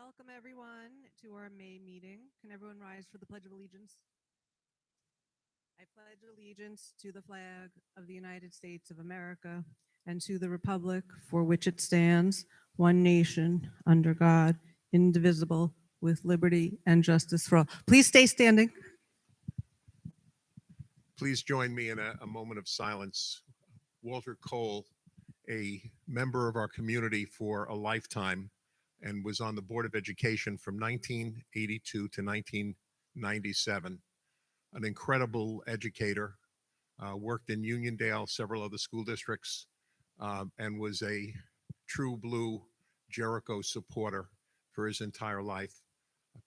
Welcome everyone to our May meeting. Can everyone rise for the Pledge of Allegiance? I pledge allegiance to the flag of the United States of America and to the republic for which it stands, one nation, under God, indivisible, with liberty and justice for all. Please stay standing. Please join me in a moment of silence. Walter Cole, a member of our community for a lifetime and was on the Board of Education from 1982 to 1997. An incredible educator, worked in Uniondale, several other school districts, and was a true blue Jericho supporter for his entire life.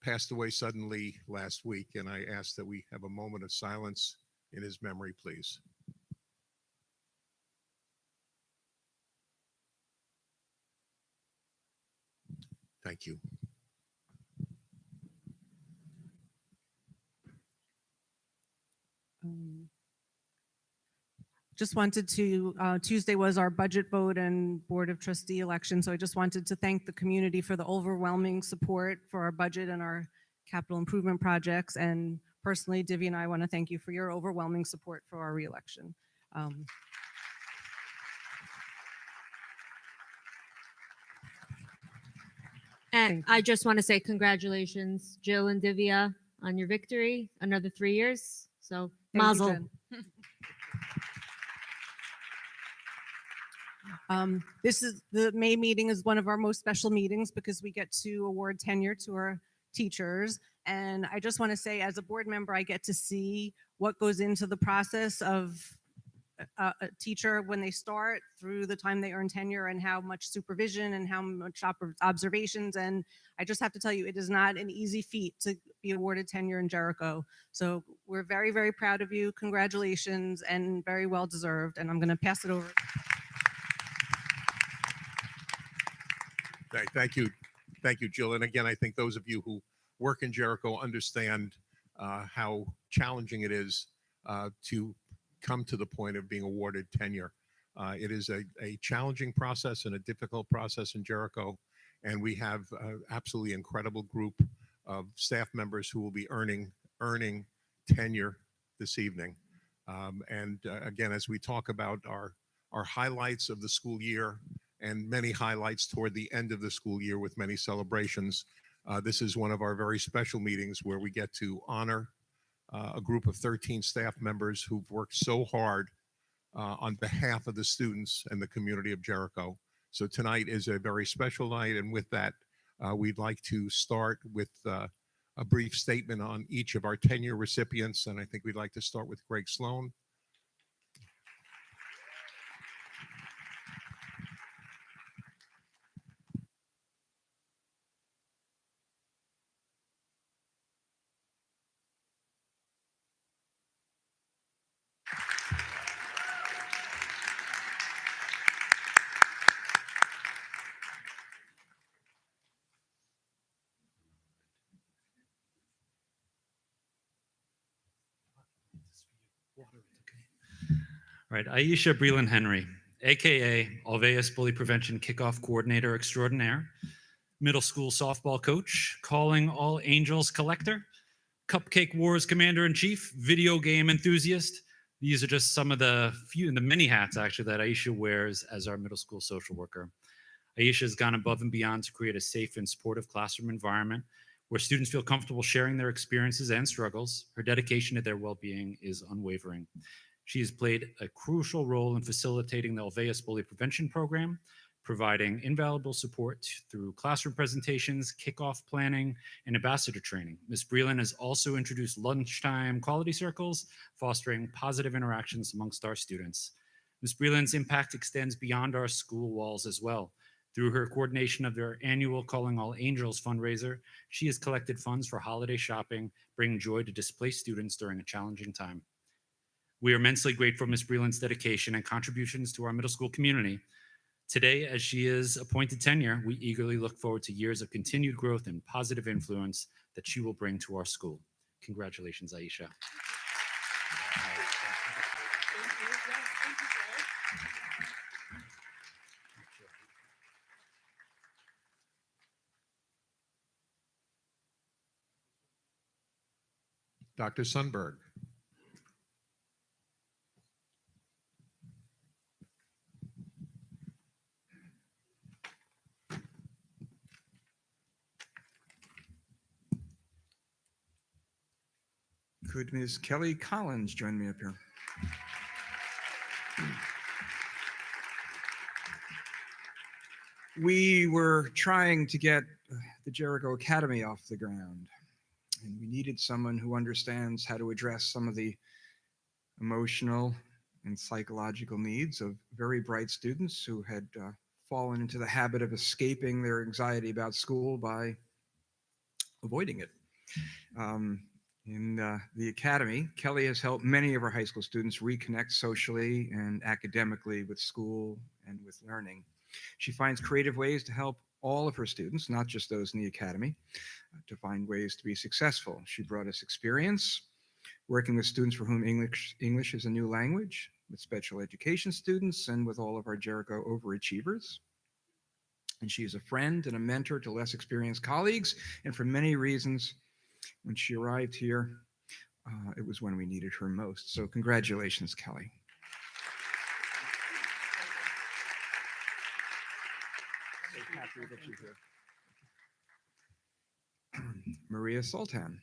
Passed away suddenly last week, and I ask that we have a moment of silence in his memory, please. Thank you. Just wanted to, Tuesday was our budget vote and Board of Trustee election, so I just wanted to thank the community for the overwhelming support for our budget and our capital improvement projects. And personally, Divya and I want to thank you for your overwhelming support for our reelection. And I just want to say congratulations, Jill and Divya, on your victory. Another 3 years. So, Thank you, mazel. Jen. This is the May meeting is one of our most special meetings because we get to award tenure to our teachers. And I just want to say, as a board member, I get to see what goes into the process of a teacher when they start through the time they earn tenure and how much supervision and how much observations. And I just have to tell you, it is not an easy feat to be awarded tenure in Jericho. So we're very, very proud of you. Congratulations, and very well deserved. And I'm going to pass it over. Thank you. Thank you, Jill. And again, I think those of you who work in Jericho understand how challenging it is to come to the point of being awarded tenure. It is a challenging process and a difficult process in Jericho. And we have an absolutely incredible group of staff members who will be earning tenure this evening. Again, as we talk about our highlights of the school year, and many highlights toward the end of the school year with many celebrations. This is one of our very special meetings where we get to honor a group of 13 staff members who've worked so hard on behalf of the students and the community of Jericho. So tonight is a very special night, and with that, we'd like to start with a brief statement on each of our tenure recipients, and I think we'd like to start with Greg Sloan. All right, Aisha Breland Henry, AKA Alveus Bully Prevention Kickoff Coordinator Extraordinaire, middle school softball coach, Calling All Angels collector, Cupcake Wars Commander-in-Chief, video game enthusiast. These are just some of the many hats actually that Aisha wears as our middle school social worker. Aisha has gone above and beyond to create a safe and supportive classroom environment where students feel comfortable sharing their experiences and struggles. Her dedication to their well-being is unwavering. She has played a crucial role in facilitating the Alveus Bully Prevention Program, providing invaluable support through classroom presentations, kickoff planning, and ambassador training. Ms. Breland has also introduced lunchtime quality circles, fostering positive interactions amongst our students. Ms. Breland's impact extends beyond our school walls as well. Through her coordination of their annual Calling All Angels fundraiser, she has collected funds for holiday shopping, bringing joy to displaced students during a challenging time. We are immensely grateful for Ms. Breland's dedication and contributions to our middle school community. Today, as she is appointed tenure, we eagerly look forward to years of continued growth and positive influence that she will bring to our school. Congratulations, Aisha. Dr. Sundberg. Could Ms. Kelly Collins join me up here? We were trying to get the Jericho Academy off the ground, and we needed someone who understands how to address some of the emotional and psychological needs of very bright students who had fallen into the habit of escaping their anxiety about school by avoiding it. In the Academy, Kelly has helped many of our high school students reconnect socially and academically with school and with learning. She finds creative ways to help all of her students, not just those in the Academy, to find ways to be successful. She brought us experience working with students for whom English is a new language, with special education students, and with all of our Jericho overachievers. And she is a friend and a mentor to less experienced colleagues, and for many reasons, when she arrived here, it was when we needed her most. So congratulations, Kelly. So happy that you're here. Maria Sultan.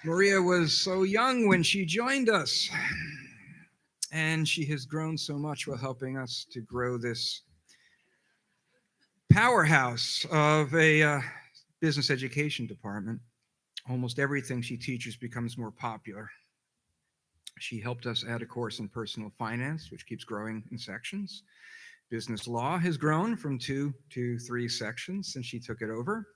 Maria was so young when she joined us, and she has grown so much while helping us to grow this powerhouse of a business education department. Almost everything she teaches becomes more popular. She helped us add a course in personal finance, which keeps growing in sections. Business law has grown from 2 to 3 sections since she took it over.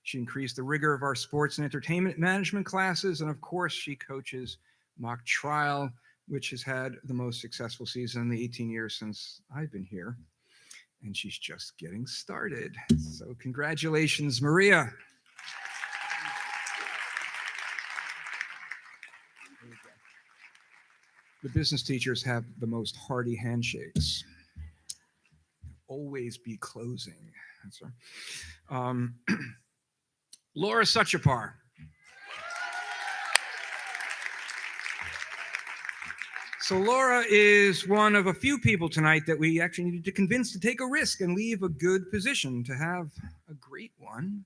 She increased the rigor of our sports and entertainment management classes. And of course, she coaches mock trial, which has had the most successful season in the 18 years since I've been here. And she's just getting started. So congratulations, Maria. The business teachers have the most hearty handshakes. Always be closing. That's right. Laura Suchapar. So Laura is one of a few people tonight that we actually needed to convince to take a risk and leave a good position to have a great one.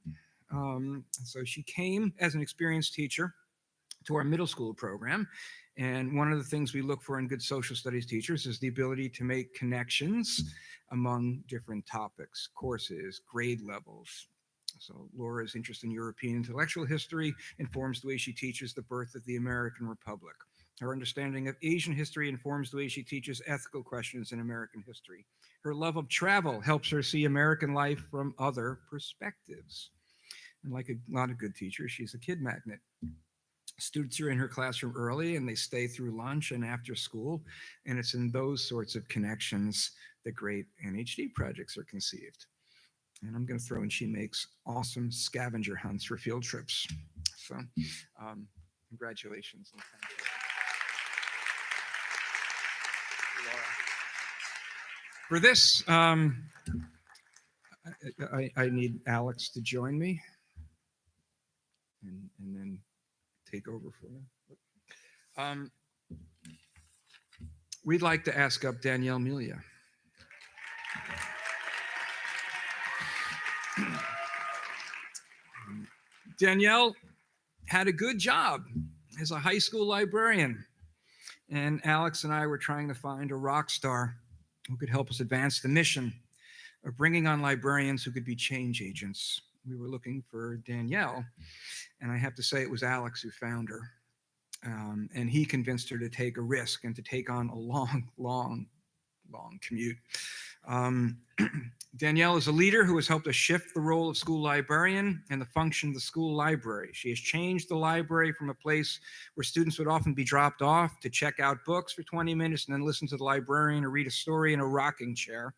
So she came as an experienced teacher to our middle school program. And one of the things we look for in good social studies teachers is the ability to make connections among different topics, courses, grade levels. So Laura's interest in European intellectual history informs the way she teaches the birth of the American Republic. Her understanding of Asian history informs the way she teaches ethical questions in American history. Her love of travel helps her see American life from other perspectives. And like a lot of good teachers, she's a kid magnet. Students are in her classroom early and they stay through lunch and after school. And it's in those sorts of connections that great NHD projects are conceived. And I'm going to throw in, she makes awesome scavenger hunts for field trips. So congratulations. And thank you. For this, I need Alex to join me and then take over for me. We'd like to ask up Danielle Melia. Danielle had a good job as a high school librarian, and Alex and I were trying to find a rock star who could help us advance the mission of bringing on librarians who could be change agents. We were looking for Danielle, and I have to say it was Alex who found her. And he convinced her to take a risk and to take on a long commute. Danielle is a leader who has helped us shift the role of school librarian and the function of the school library. She has changed the library from a place where students would often be dropped off to check out books for 20 minutes and then listen to the librarian or read a story in a rocking chair,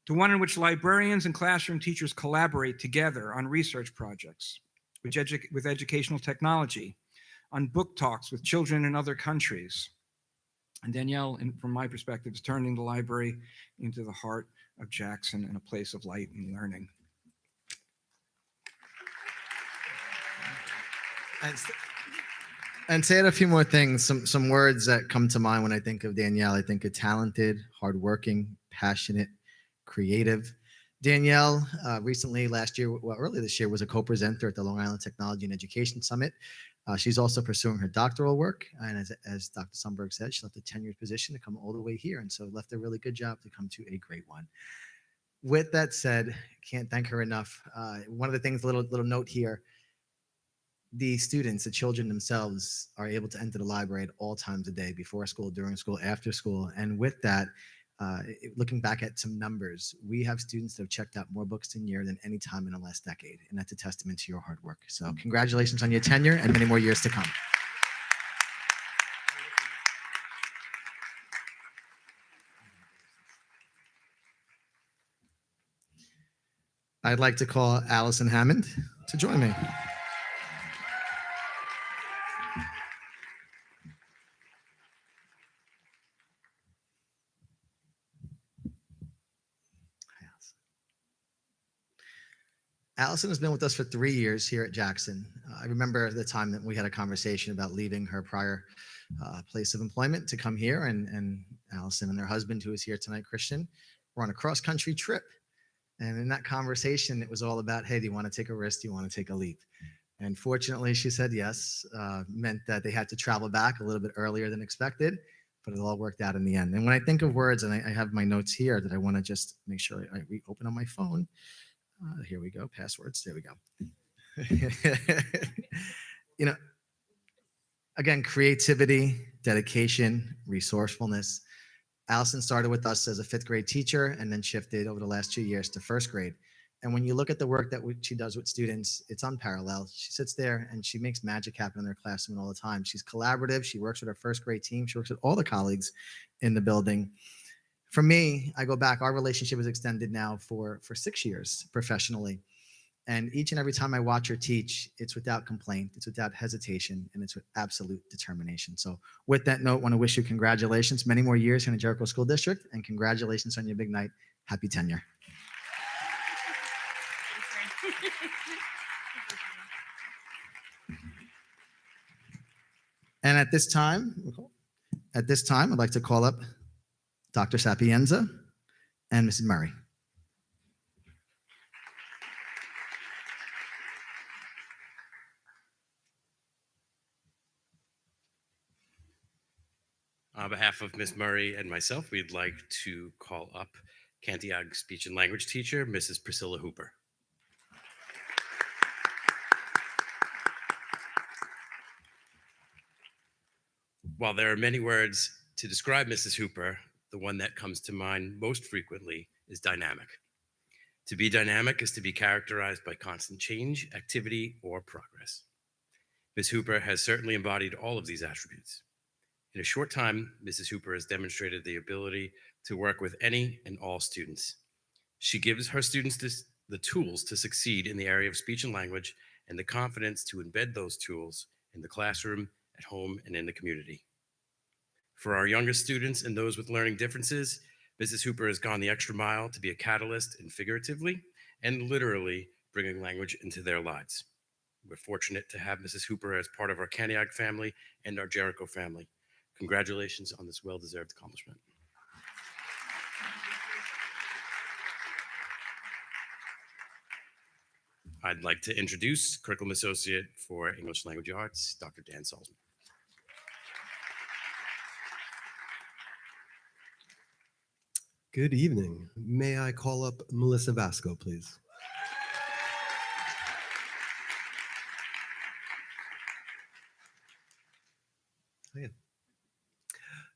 to one in which librarians and classroom teachers collaborate together on research projects with educational technology, on book talks with children in other countries. And Danielle, from my perspective, is turning the library into the heart of Jackson and a place of light and learning. And, s- and say it a few more things, some words that come to mind when I think of Danielle. I think of talented, hardworking, passionate, creative. Danielle recently, last year, well, earlier this year, was a co-presenter at the Long Island Technology and Education Summit. She's also pursuing her doctoral work. And as Dr. Sundberg said, she left a tenured position to come all the way here. And so left a really good job to come to a great one. With that said, can't thank her enough. One of the things, little note here, the students, the children themselves are able to enter the library at all times of day, before school, during school, after school. And with that, looking back at some numbers, we have students that have checked out more books in a year than any time in the last decade. And that's a testament to your hard work. So congratulations on your tenure and many more years to come. I'd like to call Allison Hammond to join me. Allison has been with us for 3 years here at Jackson. I remember the time that we had a conversation about leaving her prior place of employment to come here, and Allison and her husband, who is here tonight, Christian, were on a cross-country trip. And in that conversation, it was all about, hey, do you want to take a risk? Do you want to take a leap? And fortunately, she said yes. Meant that they had to travel back a little bit earlier than expected, but it all worked out in the end. And when I think of words, and I have my notes here that I want to just make sure I reopen on my phone. Here we go. Passwords. There we go. Again, creativity, dedication, resourcefulness. Allison started with us as a 5th grade teacher and then shifted over the last 2 years to 1st grade. And when you look at the work that she does with students, it's unparalleled. She sits there and she makes magic happen in their classroom all the time. She's collaborative. She works with her 1st grade team. She works with all the colleagues in the building. For me, I go back, our relationship is extended now for 6 years professionally. And each and every time I watch her teach, it's without complaint, it's without hesitation, and it's with absolute determination. So with that note, I want to wish you congratulations, many more years here in the Jericho School District, and congratulations on your big night. Happy tenure. And at this time, I'd like to call up Dr. Sapienza and Mrs. Murray. On behalf of Ms. Murray and myself, we'd like to call up Cantiag speech and language teacher, Mrs. Priscilla Hooper. While there are many words to describe Mrs. Hooper, the one that comes to mind most frequently is dynamic. To be dynamic is to be characterized by constant change, activity, or progress. Ms. Hooper has certainly embodied all of these attributes. In a short time, Mrs. Hooper has demonstrated the ability to work with any and all students. She gives her students the tools to succeed in the area of speech and language and the confidence to embed those tools in the classroom, at home, and in the community. For our youngest students and those with learning differences, Mrs. Hooper has gone the extra mile to be a catalyst in figuratively and literally bringing language into their lives. We're fortunate to have Mrs. Hooper as part of our Cantiag family and our Jericho family. Congratulations on this well-deserved accomplishment. I'd like to introduce Curriculum Associate for English Language Arts, Dr. Dan Salzman. Good evening. May I call up Melissa Vasco, please? Hiya.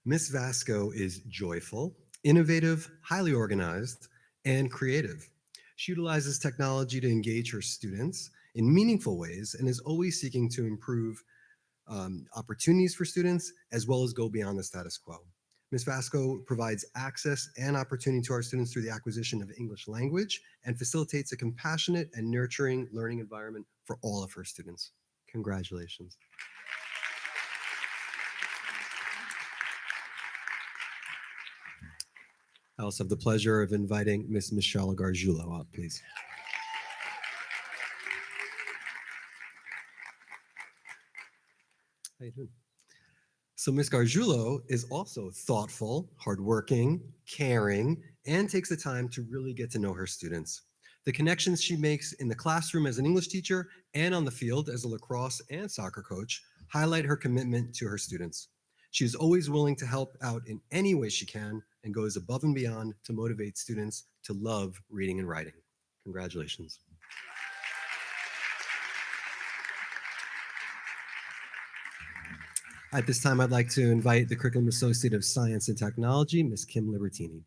Miss Vasco is joyful, innovative, highly organized, and creative. She utilizes technology to engage her students in meaningful ways and is always seeking to improve opportunities for students as well as go beyond the status quo. Ms. Vasco provides access and opportunity to our students through the acquisition of English language and facilitates a compassionate and nurturing learning environment for all of her students. Congratulations. I also have the pleasure of inviting Ms. Michelle Gargiulo up, please. How you doing? So Ms. Gargiulo is also thoughtful, hardworking, caring, and takes the time to really get to know her students. The connections she makes in the classroom as an English teacher and on the field as a lacrosse and soccer coach highlight her commitment to her students. She is always willing to help out in any way she can and goes above and beyond to motivate students to love reading and writing. Congratulations. At this time, I'd like to invite the Curriculum Associate of Science and Technology, Ms. Kim Libertini.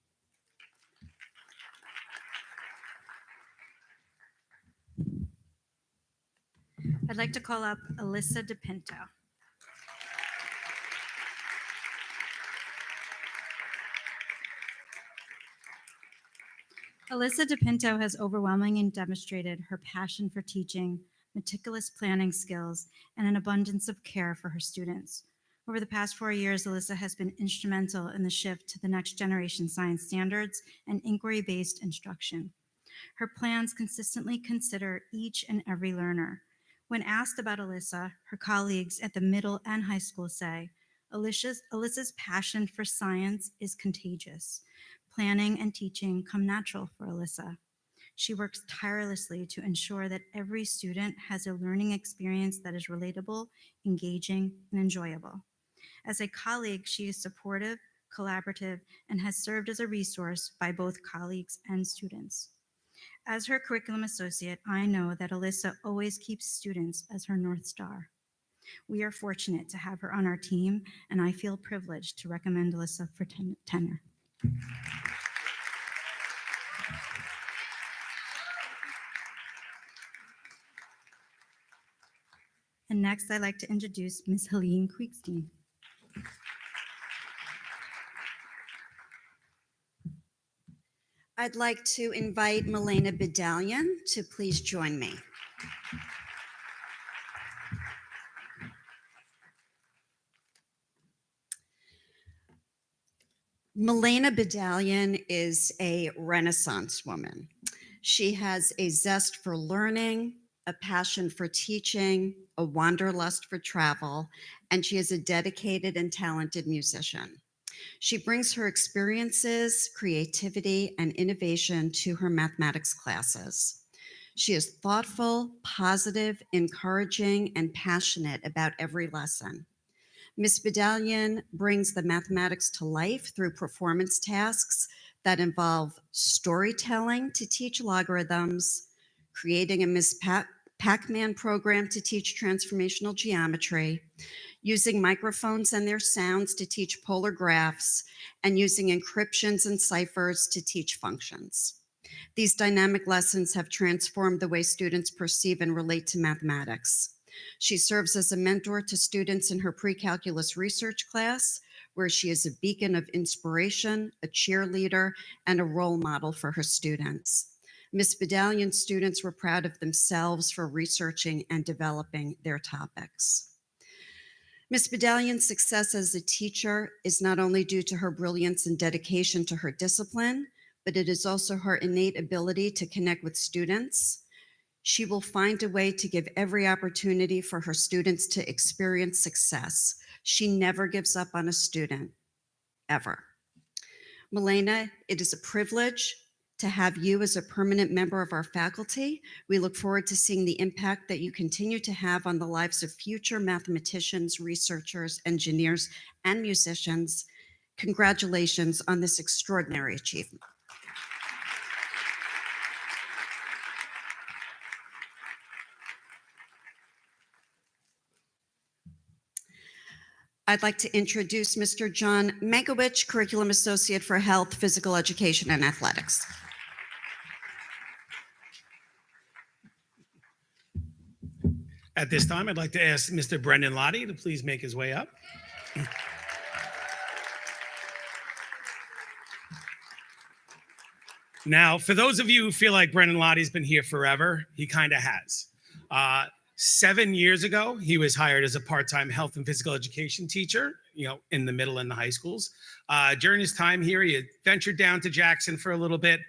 I'd like to call up Alyssa DePinto. Alyssa DePinto has overwhelmingly demonstrated her passion for teaching, meticulous planning skills, and an abundance of care for her students. Over the past 4 years, Alyssa has been instrumental in the shift to the next generation science standards and inquiry-based instruction. Her plans consistently consider each and every learner. When asked about Alyssa, her colleagues at the middle and high school say, Alyssa's passion for science is contagious. Planning and teaching come natural for Alyssa. She works tirelessly to ensure that every student has a learning experience that is relatable, engaging, and enjoyable. As a colleague, she is supportive, collaborative, and has served as a resource by both colleagues and students. As her curriculum associate, I know that Alyssa always keeps students as her North Star. We are fortunate to have her on our team, and I feel privileged to recommend Alyssa for tenure. And next, I'd like to introduce Ms. Helene Quiekstein. I'd like to invite Milena Bedallion to please join me. Milena Bedallion is a Renaissance woman. She has a zest for learning, a passion for teaching, a wanderlust for travel, and she is a dedicated and talented musician. She brings her experiences, creativity, and innovation to her mathematics classes. She is thoughtful, positive, encouraging, and passionate about every lesson. Ms. Bedallion brings the mathematics to life through performance tasks that involve storytelling to teach logarithms, creating a Ms. Pac-Man program to teach transformational geometry, using microphones and their sounds to teach polar graphs, and using encryptions and ciphers to teach functions. These dynamic lessons have transformed the way students perceive and relate to mathematics. She serves as a mentor to students in her pre-calculus research class, where she is a beacon of inspiration, a cheerleader, and a role model for her students. Ms. Bedallion students were proud of themselves for researching and developing their topics. Ms. Bedallion's success as a teacher is not only due to her brilliance and dedication to her discipline, but it is also her innate ability to connect with students. She will find a way to give every opportunity for her students to experience success. She never gives up on a student, ever. Milena, it is a privilege to have you as a permanent member of our faculty. We look forward to seeing the impact that you continue to have on the lives of future mathematicians, researchers, engineers, and musicians. Congratulations on this extraordinary achievement. I'd like to introduce Mr. John Mankiewicz, Curriculum Associate for Health, Physical Education, and Athletics. At this time, I'd like to ask Mr. Brendan Lottie to please make his way up. Now, for those of you who feel like Brendan Lottie's been here forever, he kind of has. 7 years ago, he was hired as a part-time health and physical education teacher, in the middle and the high schools. During his time here, he had ventured down to Jackson for a little bit,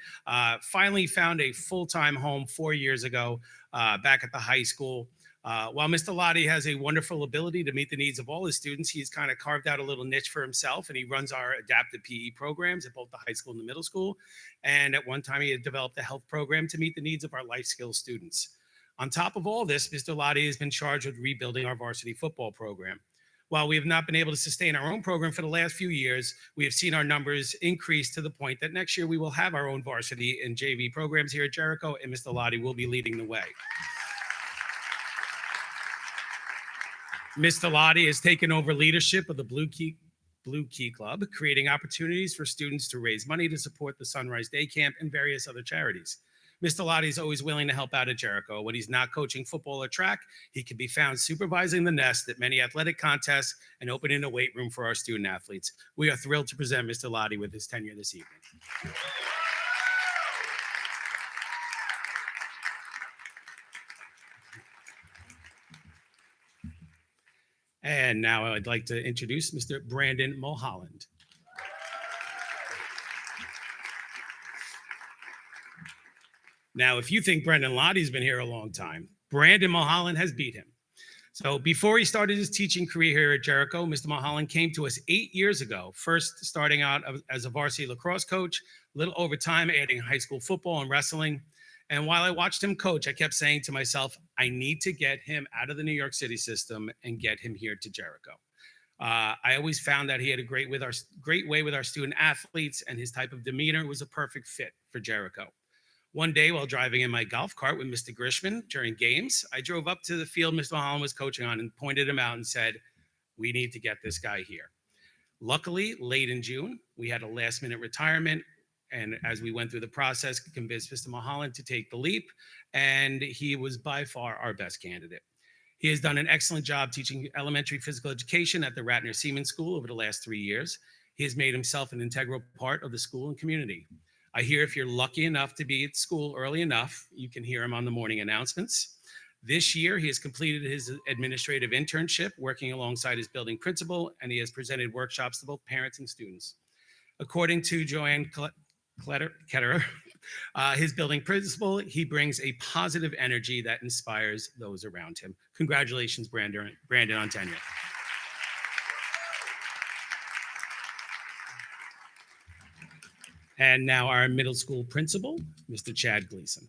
finally found a full-time home 4 years ago back at the high school. While Mr. Lottie has a wonderful ability to meet the needs of all his students, he's kind of carved out a little niche for himself, and he runs our adaptive PE programs at both the high school and the middle school. And at one time, he had developed a health program to meet the needs of our life skills students. On top of all this, Mr. Lottie has been charged with rebuilding our varsity football program. While we have not been able to sustain our own program for the last few years, we have seen our numbers increase to the point that next year we will have our own varsity and JV programs here at Jericho, and Mr. Lottie will be leading the way. Mr. Lottie has taken over leadership of the Blue Key Club, creating opportunities for students to raise money to support the Sunrise Day Camp and various other charities. Mr. Lottie is always willing to help out at Jericho. When he's not coaching football or track, he can be found supervising the nest at many athletic contests and opening a weight room for our student athletes. We are thrilled to present Mr. Lottie with his tenure this evening. And now I'd like to introduce Mr. Brandon Mulholland. Now, if you think Brendan Lottie's been here a long time, Brandon Mulholland has beat him. So before he started his teaching career here at Jericho, Mr. Mulholland came to us 8 years ago, first starting out as a varsity lacrosse coach, a little over time adding high school football and wrestling. And while I watched him coach, I kept saying to myself, I need to get him out of the New York City system and get him here to Jericho. I always found that he had a great way with our student athletes, and his type of demeanor was a perfect fit for Jericho. One day, while driving in my golf cart with Mr. Grishman during games, I drove up to the field Mr. Mulholland was coaching on and pointed him out and said, we need to get this guy here. Luckily, late in June, we had a last-minute retirement. And as we went through the process, convinced Mr. Mulholland to take the leap, and he was by far our best candidate. He has done an excellent job teaching elementary physical education at the Ratner Seaman School over the last 3 years. He has made himself an integral part of the school and community. I hear if you're lucky enough to be at school early enough, you can hear him on the morning announcements. This year, he has completed his administrative internship, working alongside his building principal, and he has presented workshops to both parents and students. According to Joanne Ketterer, his building principal, he brings a positive energy that inspires those around him. Congratulations, Brandon on tenure. And now our middle school principal, Mr. Chad Gleason.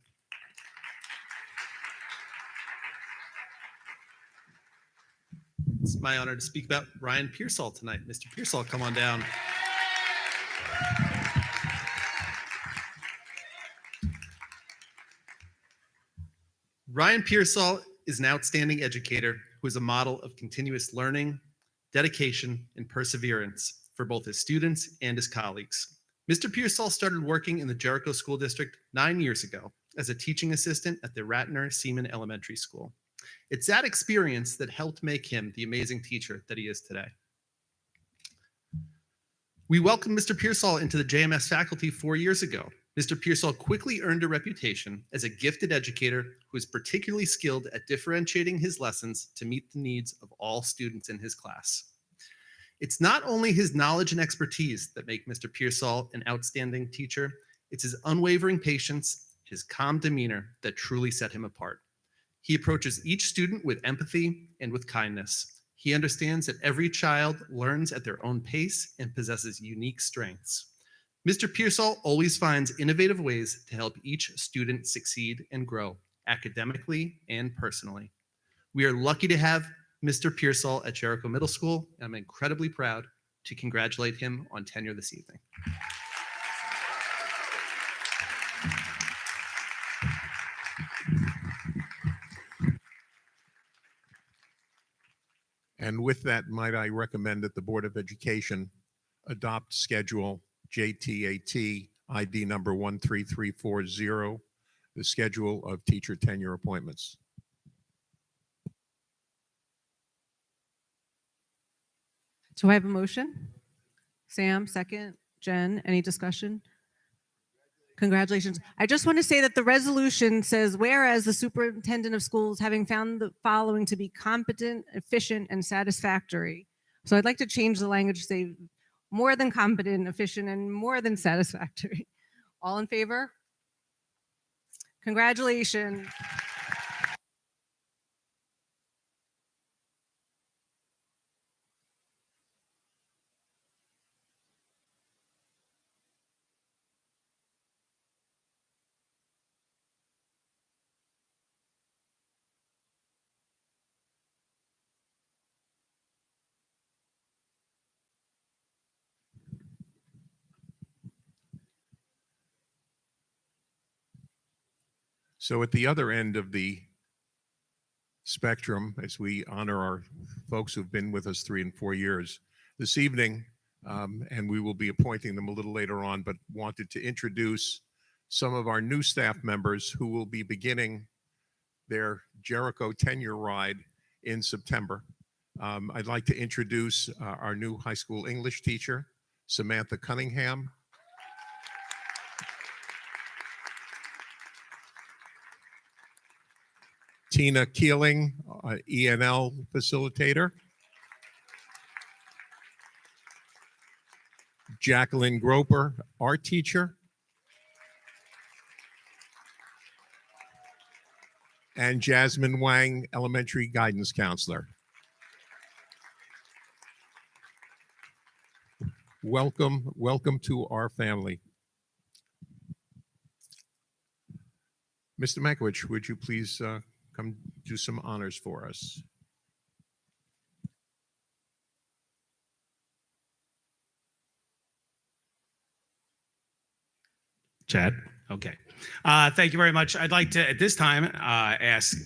It's my honor to speak about Ryan Pearsall tonight. Mr. Pearsall, come on down. Ryan Pearsall is an outstanding educator who is a model of continuous learning, dedication, and perseverance for both his students and his colleagues. Mr. Pearsall started working in the Jericho School District 9 years ago as a teaching assistant at the Ratner Seaman Elementary School. It's that experience that helped make him the amazing teacher that he is today. We welcomed Mr. Pearsall into the JMS faculty 4 years ago. Mr. Pearsall quickly earned a reputation as a gifted educator who is particularly skilled at differentiating his lessons to meet the needs of all students in his class. It's not only his knowledge and expertise that make Mr. Pearsall an outstanding teacher, it's his unwavering patience, his calm demeanor that truly set him apart. He approaches each student with empathy and with kindness. He understands that every child learns at their own pace and possesses unique strengths. Mr. Pearsall always finds innovative ways to help each student succeed and grow, academically and personally. We are lucky to have Mr. Pearsall at Jericho Middle School, and I'm incredibly proud to congratulate him on tenure this evening. And with that, might I recommend that the Board of Education adopt Schedule JTAT ID number 13340, the schedule of teacher tenure appointments. Do I have a motion? Sam, second. Jen, any discussion? Congratulations. I just want to say that the resolution says, whereas the superintendent of schools having found the following to be competent, efficient, and satisfactory. So I'd like to change the language to say more than competent, efficient, and more than satisfactory. All in favor? Congratulations. So at the other end of the spectrum, as we honor our folks who've been with us 3 and 4 years, this evening, and we will be appointing them a little later on, but wanted to introduce some of our new staff members who will be beginning their Jericho tenure ride in September. I'd like to introduce our new high school English teacher, Samantha Cunningham. Tina Keeling, ENL facilitator. Jacqueline Groper, art teacher. And Jasmine Wang, elementary guidance counselor. Welcome, welcome to our family. Mr. Mankiewicz, would you please come do some honors for us? Chad? Okay. Thank you very much. I'd like to, at this time, ask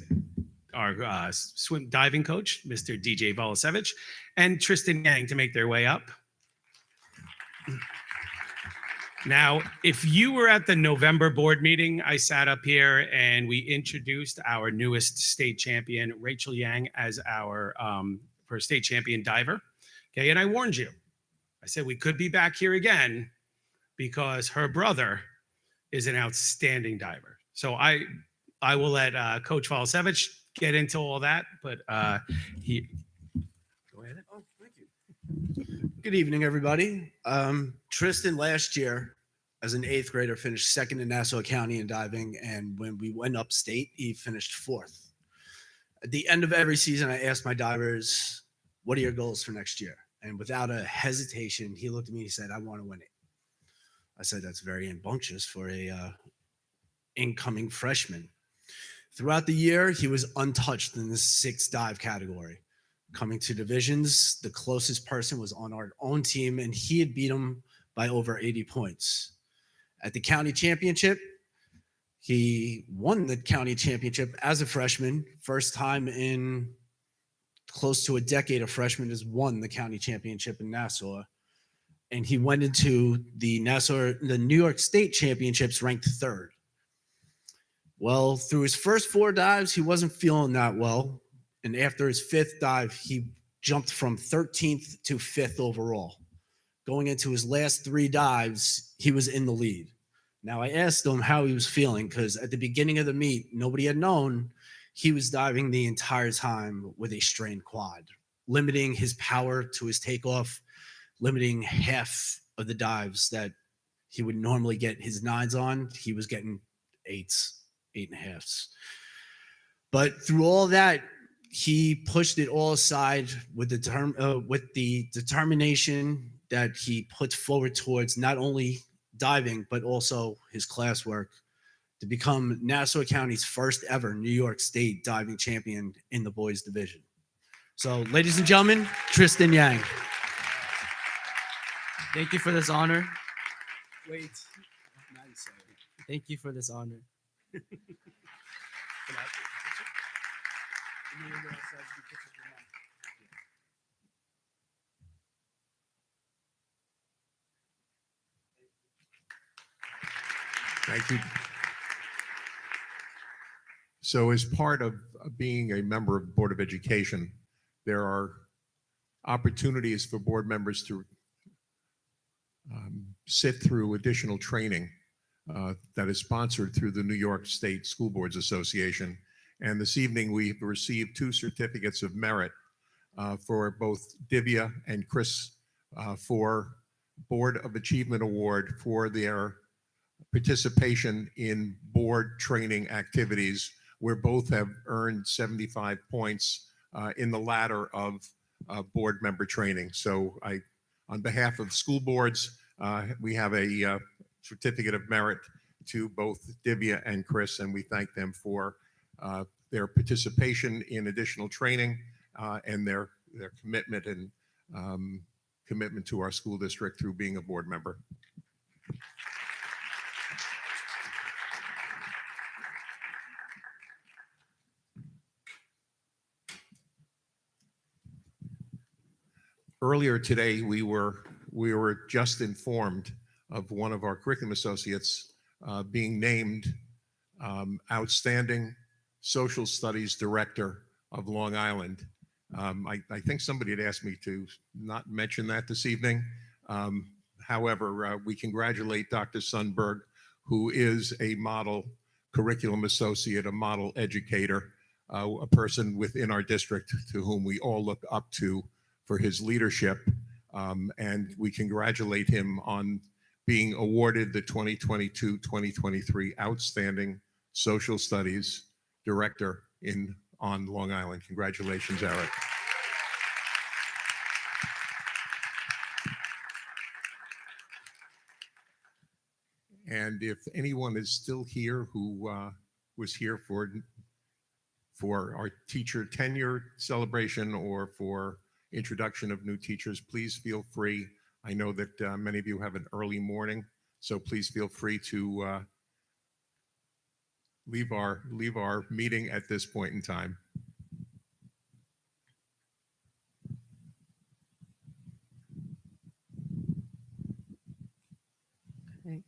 our swim diving coach, Mr. DJ Volasevich, and Tristan Yang to make their way up. Now, if you were at the November board meeting, I sat up here and we introduced our newest state champion, Rachel Yang, as our first state champion diver. Okay, and I warned you. I said we could be back here again because her brother is an outstanding diver. So I will let Coach Volasevich get into all that, but he. Go ahead. Oh, thank you. Good evening, everybody. Tristan last year, as an 8th grader, finished 2nd in Nassau County in diving, and when we went upstate, he finished 4th. At the end of every season, I asked my divers, "What are your goals for next year?" And without a hesitation, he looked at me and he said, "I want to win it." I said, "That's very rambunctious for a incoming freshman." Throughout the year, he was untouched in the 6th dive category. Coming to divisions, the closest person was on our own team, and he had beat him by over 80 points. At the county championship, he won the county championship as a freshman. First time in close to a decade a freshman has won the county championship in Nassau. And he went into the New York State Championships ranked 3rd. Well, through his first 4 dives, he wasn't feeling that well. And after his 5th dive, he jumped from 13th to 5th overall. Going into his last 3 dives, he was in the lead. Now, I asked him how he was feeling because at the beginning of the meet, nobody had known he was diving the entire time with a strained quad, limiting his power to his takeoff, limiting half of the dives that he would normally get his 9s on. He was getting 8s, 8.5s. But through all that, he pushed it all aside with the determination that he put forward towards not only diving, but also his classwork to become Nassau County's first ever New York State diving champion in the boys division. So, ladies and gentlemen, Tristan Yang. Thank you for this honor. Wait. Thank you for this honor. Thank you. So as part of being a member of the Board of Education, there are opportunities for board members to sit through additional training that is sponsored through the New York State School Boards Association. And this evening, we've received 2 certificates of merit for both Divya and Chris for Board of Achievement Award for their participation in board training activities, where both have earned 75 points in the ladder of board member training. So on behalf of school boards, we have a certificate of merit to both Divya and Chris, and we thank them for their participation in additional training and their commitment and commitment to our school district through being a board member. Earlier today, we were just informed of one of our curriculum associates being named Outstanding Social Studies Director of Long Island. I think somebody had asked me to not mention that this evening. However, we congratulate Dr. Sundberg, who is a model curriculum associate, a model educator, a person within our district to whom we all look up to for his leadership. And we congratulate him on being awarded the 2022-2023 Outstanding Social Studies Director on Long Island. Congratulations, Eric. And if anyone is still here who was here for our teacher tenure celebration or for introduction of new teachers, please feel free. I know that many of you have an early morning, so please feel free to leave our meeting at this point in time. Okay.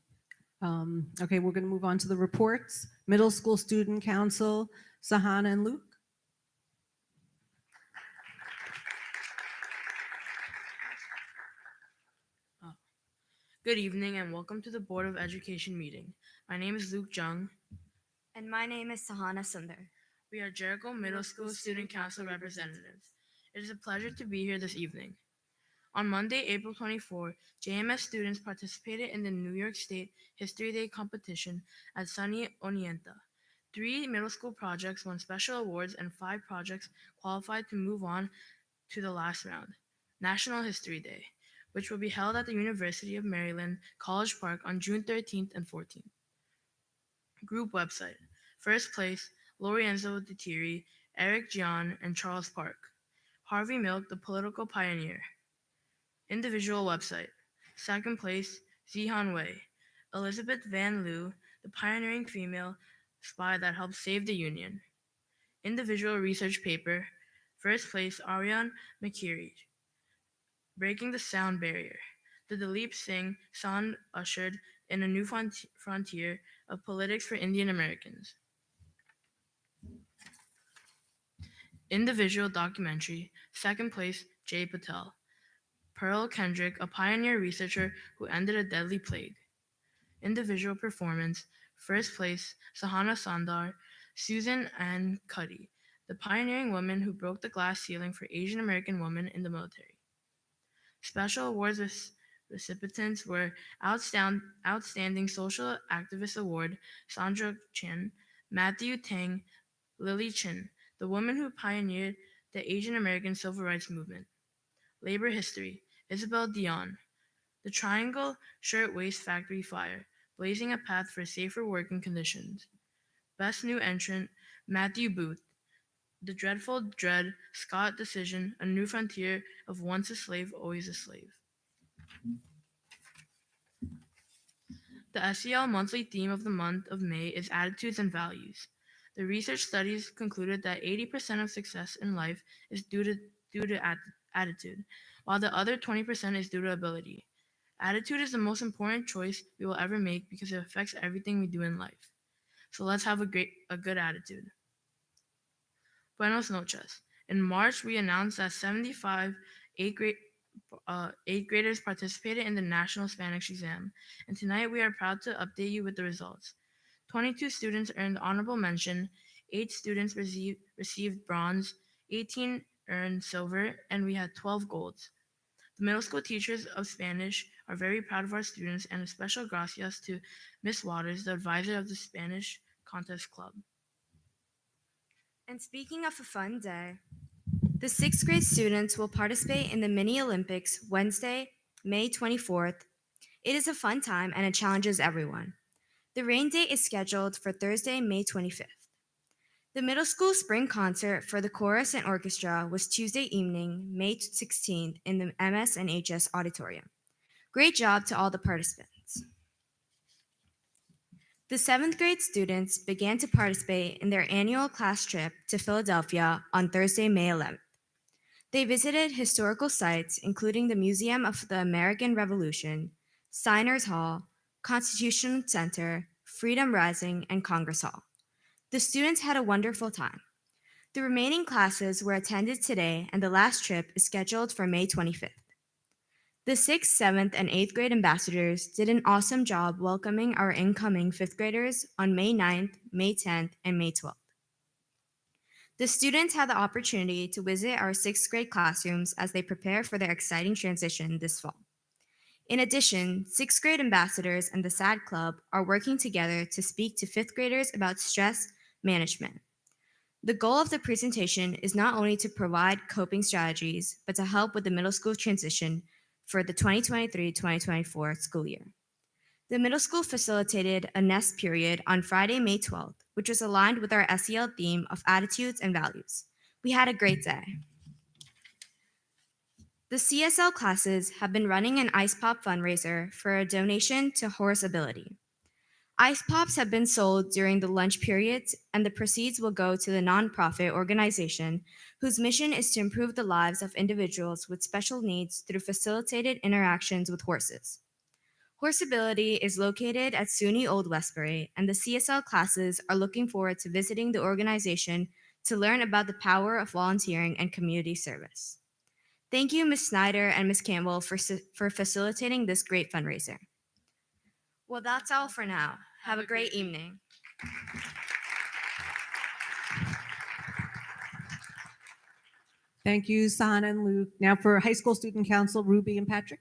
Okay, we're going to move on to the reports. Middle School Student Council, Sahana and Luke. Good evening and welcome to the Board of Education meeting. My name is Luke Jung. And my name is Sahana Sundar. We are Jericho Middle School Student Council representatives. It is a pleasure to be here this evening. On Monday, April 24, JMS students participated in the New York State History Day competition at SUNY Oneonta. 3 middle school projects won special awards and 5 projects qualified to move on to the last round, National History Day, which will be held at the University of Maryland, College Park on June 13th and 14th. Group website. First place, Lorenzo Di Thierry, Eric Gian, and Charles Park. Harvey Milk, the political pioneer. Individual website. Second place, Zihan Wei, Elizabeth Van Lew, the pioneering female spy that helped save the Union. Individual research paper. First place, Aryan Makiri, Breaking the Sound Barrier. The Dalip Singh sound ushered in a new frontier of politics for Indian Americans. Individual documentary. Second place, Jay Patel. Pearl Kendrick, a pioneer researcher who ended a deadly plague. Individual performance. First place, Sahana Sundar, Susan Ann Cuddy, the pioneering woman who broke the glass ceiling for Asian American women in the military. Special awards recipients were Outstanding Social Activist Award, Sandra Chin, Matthew Tang, Lily Chin, the woman who pioneered the Asian American Civil Rights Movement. Labor History, Isabel Dion, the Triangle Shirtwaist Factory Fire, blazing a path for safer working conditions. Best New Entrant, Matthew Booth, The Dreadful Dread, Scott Decision, A New Frontier of Once a Slave, Always a Slave. The SEL monthly theme of the month of May is Attitudes and Values. The research studies concluded that 80% of success in life is due to attitude, while the other 20% is due to ability. Attitude is the most important choice we will ever make because it affects everything we do in life. So let's have a good attitude. Buenos noches. In March, we announced that 75 eighth graders participated in the National Spanish exam, and tonight we are proud to update you with the results. 22 students earned honorable mention, 8 students received bronze, 18 earned silver, and we had 12 golds. The middle school teachers of Spanish are very proud of our students, and a special gracias to Miss Waters, the advisor of the Spanish Contest Club. And speaking of a fun day, the 6th grade students will participate in the Mini Olympics Wednesday, May 24th. It is a fun time and it challenges everyone. The rain date is scheduled for Thursday, May 25th. The middle school spring concert for the chorus and orchestra was Tuesday evening, May 16th in the MS and HS auditorium. Great job to all the participants. The 7th grade students began to participate in their annual class trip to Philadelphia on Thursday, May 11th. They visited historical sites, including the Museum of the American Revolution, Signers Hall, Constitution Center, Freedom Rising, and Congress Hall. The students had a wonderful time. The remaining classes were attended today, and the last trip is scheduled for May 25th. The 6th, 7th, and 8th grade ambassadors did an awesome job welcoming our incoming 5th graders on May 9th, May 10th, and May 12th. The students had the opportunity to visit our 6th grade classrooms as they prepare for their exciting transition this fall. In addition, 6th grade ambassadors and the SAD Club are working together to speak to 5th graders about stress management. The goal of the presentation is not only to provide coping strategies, but to help with the middle school transition for the 2023-2024 school year. The middle school facilitated a nest period on Friday, May 12th, which was aligned with our SEL theme of attitudes and values. We had a great day. The CSL classes have been running an Ice Pop fundraiser for a donation to Horse Ability. Ice Pops have been sold during the lunch periods, and the proceeds will go to the nonprofit organization whose mission is to improve the lives of individuals with special needs through facilitated interactions with horses. Horse Ability is located at SUNY Old Westbury, and the CSL classes are looking forward to visiting the organization to learn about the power of volunteering and community service. Thank you, Ms. Snyder and Ms. Campbell, for facilitating this great fundraiser. Well, that's all for now. Have a great evening. Thank you, Sana and Luke. Now for High School Student Council, Ruby and Patrick.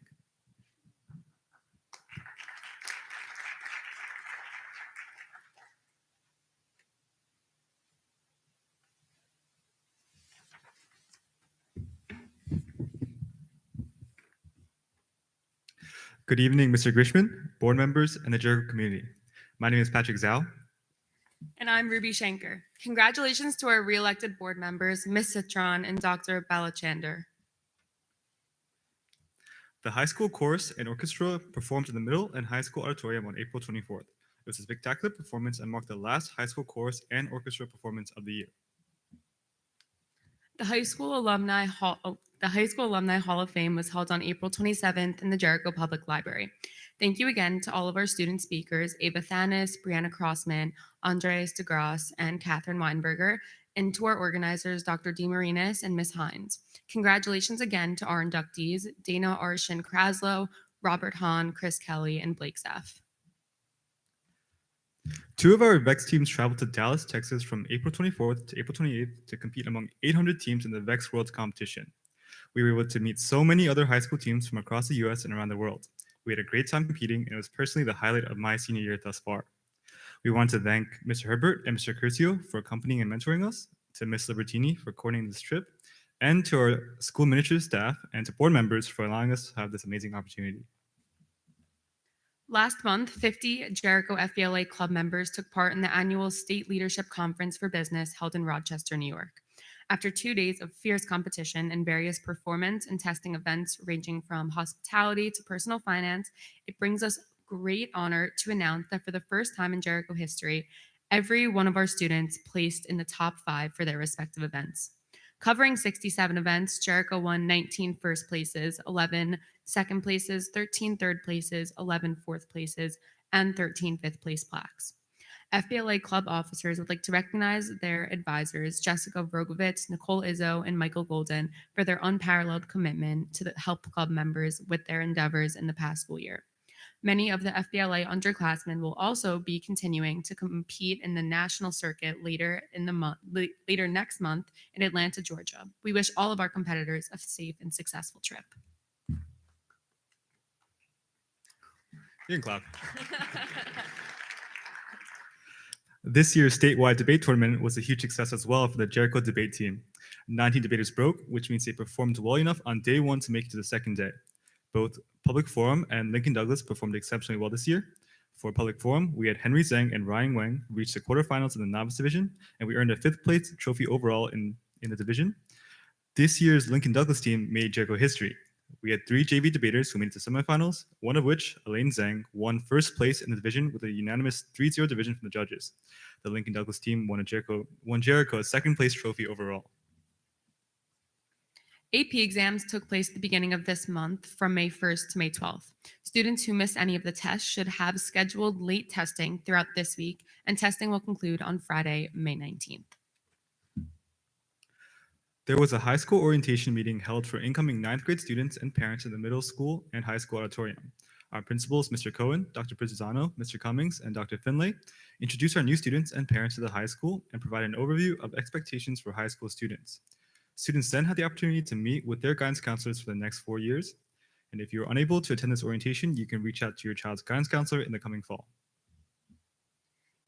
Good evening, Mr. Grishman, board members, and the Jericho community. My name is Patrick Zhao. And I'm Ruby Shanker. Congratulations to our re-elected board members, Ms. Citron and Dr. Balachander. The high school chorus and orchestra performed in the middle and high school auditorium on April 24th. It was a spectacular performance and marked the last high school chorus and orchestra performance of the year. The High School Alumni Hall of Fame was held on April 27th in the Jericho Public Library. Thank you again to all of our student speakers, Ava Thanis, Brianna Crossman, Andres DeGrasse, and Catherine Weinberger, and to our organizers, Dr. DeMarinis and Ms. Hines. Congratulations again to our inductees, Dana Arshin Kraslow, Robert Hahn, Chris Kelly, and Blake Zeff. Two of our VEX teams traveled to Dallas, Texas from April 24th to April 28th to compete among 800 teams in the VEX Worlds competition. We were able to meet so many other high school teams from across the US and around the world. We had a great time competing, and it was personally the highlight of my senior year thus far. We want to thank Mr. Herbert and Mr. Curcio for accompanying and mentoring us, to Ms. Libertini for coordinating this trip, and to our school administrative staff and to board members for allowing us to have this amazing opportunity. Last month, 50 Jericho FBLA club members took part in the annual State Leadership Conference for Business held in Rochester, New York. After 2 days of fierce competition and various performance and testing events ranging from hospitality to personal finance, it brings us great honor to announce that for the first time in Jericho history, every one of our students placed in the top 5 for their respective events. Covering 67 events, Jericho won 19 first places, 11 second places, 13 third places, 11 fourth places, and 13 fifth place plaques. FBLA club officers would like to recognize their advisors, Jessica Vrogovitz, Nicole Izzo, and Michael Golden, for their unparalleled commitment to help club members with their endeavors in the past school year. Many of the FBLA underclassmen will also be continuing to compete in the national circuit later next month in Atlanta, Georgia. We wish all of our competitors a safe and successful trip. You can clap. This year's statewide debate tournament was a huge success as well for the Jericho debate team. 19 debaters broke, which means they performed well enough on day 1 to make it to the second day. Both Public Forum and Lincoln Douglas performed exceptionally well this year. For Public Forum, we had Henry Zhang and Ryan Wang reach the quarterfinals in the novice division, and we earned a 5th place trophy overall in the division. This year's Lincoln Douglas team made Jericho history. We had 3 JV debaters who made it to semifinals, one of which, Elaine Zhang, won first place in the division with a unanimous 3-0 division from the judges. The Lincoln Douglas team won Jericho's second place trophy overall. AP exams took place at the beginning of this month from May 1st to May 12th. Students who missed any of the tests should have scheduled late testing throughout this week, and testing will conclude on Friday, May 19th. There was a high school orientation meeting held for incoming 9th grade students and parents in the middle school and high school auditorium. Our principals, Mr. Cohen, Dr. Prizano, Mr. Cummings, and Dr. Finlay, introduced our new students and parents to the high school and provided an overview of expectations for high school students. Students then had the opportunity to meet with their guidance counselors for the next 4 years. And if you're unable to attend this orientation, you can reach out to your child's guidance counselor in the coming fall.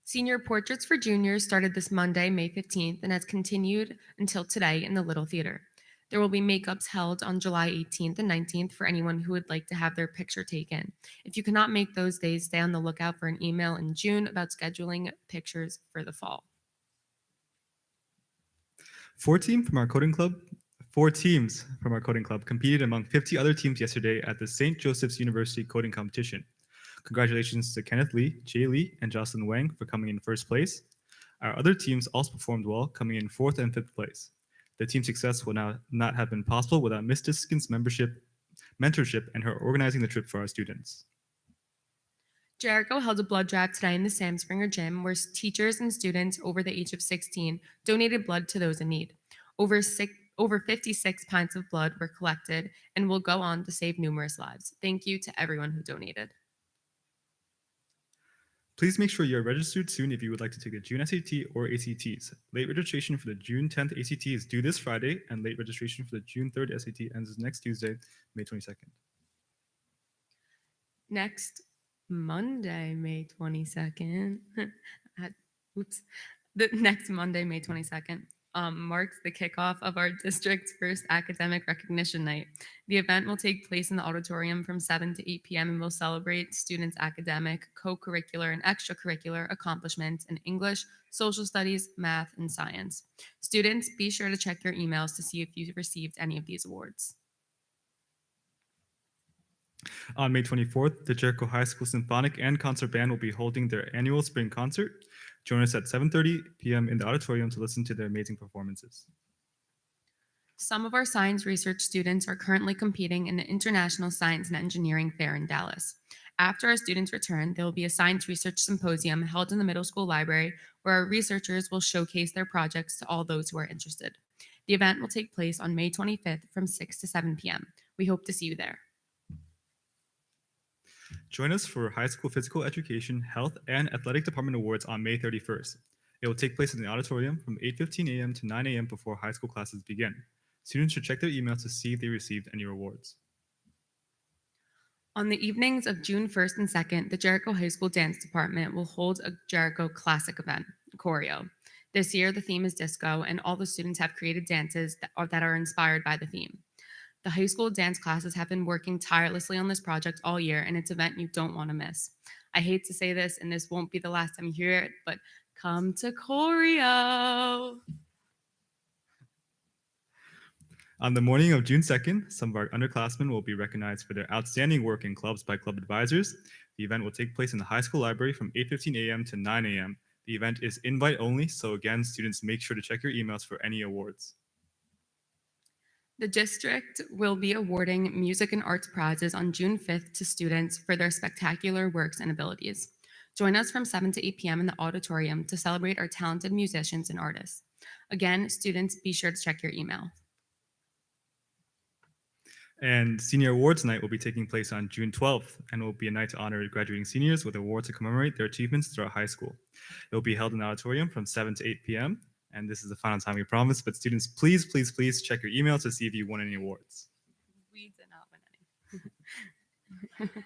Senior Portraits for Juniors started this Monday, May 15th, and has continued until today in the Little Theater. There will be makeups held on July 18th and 19th for anyone who would like to have their picture taken. If you cannot make those days, stay on the lookout for an email in June about scheduling pictures for the fall. 4 teams from our coding club competed among 50 other teams yesterday at the St. Joseph's University coding competition. Congratulations to Kenneth Lee, Jay Lee, and Jocelyn Wang for coming in first place. Our other teams also performed well, coming in 4th and 5th place. The team success would not have been possible without Ms. Diskin's mentorship, and her organizing the trip for our students. Jericho held a blood drive today in the Sam Springer Gym, where teachers and students over the age of 16 donated blood to those in need. Over 56 pints of blood were collected and will go on to save numerous lives. Thank you to everyone who donated. Please make sure you're registered soon if you would like to take the June SAT or ACTs. Late registration for the June 10th ACT is due this Friday, and late registration for the June 3rd SAT ends next Tuesday, May 22nd. Next Monday, May 22nd. The next Monday, May 22nd, marks the kickoff of our district's first academic recognition night. The event will take place in the auditorium from 7 to 8 p.m. and will celebrate students' academic, co-curricular, and extracurricular accomplishments in English, social studies, math, and science. Students, be sure to check your emails to see if you've received any of these awards. On May 24th, the Jericho High School Symphonic and Concert Band will be holding their annual spring concert. Join us at 7:30 p.m. in the auditorium to listen to their amazing performances. Some of our science research students are currently competing in the International Science and Engineering Fair in Dallas. After our students return, there will be a science research symposium held in the middle school library where our researchers will showcase their projects to all those who are interested. The event will take place on May 25th from 6 to 7 p.m. We hope to see you there. Join us for High School Physical Education, Health, and Athletic Department Awards on May 31st. It will take place in the auditorium from 8:15 a.m. to 9 a.m. before high school classes begin. Students should check their emails to see if they received any rewards. On the evenings of June 1st and 2nd, the Jericho High School Dance Department will hold a Jericho Classic event, Choreo. This year, the theme is disco, and all the students have created dances that are inspired by the theme. The high school dance classes have been working tirelessly on this project all year, and it's an event you don't want to miss. I hate to say this, and this won't be the last time you hear it, but come to Choreo. On the morning of June 2nd, some of our underclassmen will be recognized for their outstanding work in clubs by club advisors. The event will take place in the high school library from 8:15 a.m. to 9 a.m. The event is invite only, so again, students, make sure to check your emails for any awards. The district will be awarding music and arts prizes on June 5th to students for their spectacular works and abilities. Join us from 7 to 8 p.m. in the auditorium to celebrate our talented musicians and artists. Again, students, be sure to check your email. And Senior Awards Night will be taking place on June 12th and will be a night to honor graduating seniors with awards to commemorate their achievements throughout high school. It will be held in the auditorium from 7 to 8 p.m. And this is the final time we promise, but students, please, please, please check your email to see if you won any awards. We did not win any.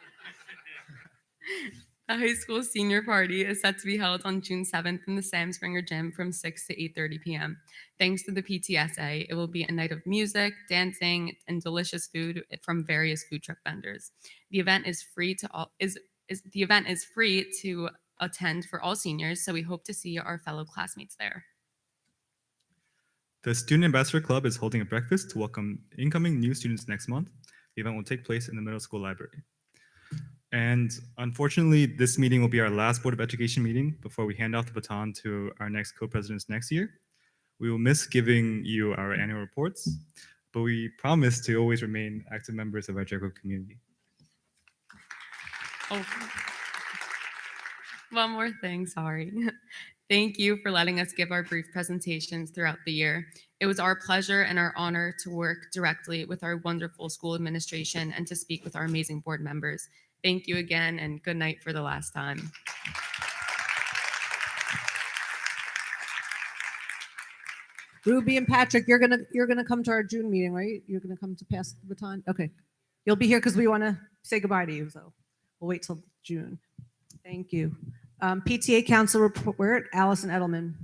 The high school senior party is set to be held on June 7th in the Sam Springer Gym from 6 to 8:30 p.m. Thanks to the PTSA, it will be a night of music, dancing, and delicious food from various food truck vendors. The event is free to attend for all seniors, so we hope to see our fellow classmates there. The Student Ambassador Club is holding a breakfast to welcome incoming new students next month. The event will take place in the middle school library. And unfortunately, this meeting will be our last Board of Education meeting before we hand off the baton to our next co-presidents next year. We will miss giving you our annual reports, but we promise to always remain active members of our Jericho community. Oh, one more thing, sorry. Thank you for letting us give our brief presentations throughout the year. It was our pleasure and our honor to work directly with our wonderful school administration and to speak with our amazing board members. Thank you again, and good night for the last time. Ruby and Patrick, you're gonna come to our June meeting, right? You're gonna come to pass the baton? Okay. You'll be here because we want to say goodbye to you, so we'll wait till June. Thank you. PTA Council report, Allison Edelman.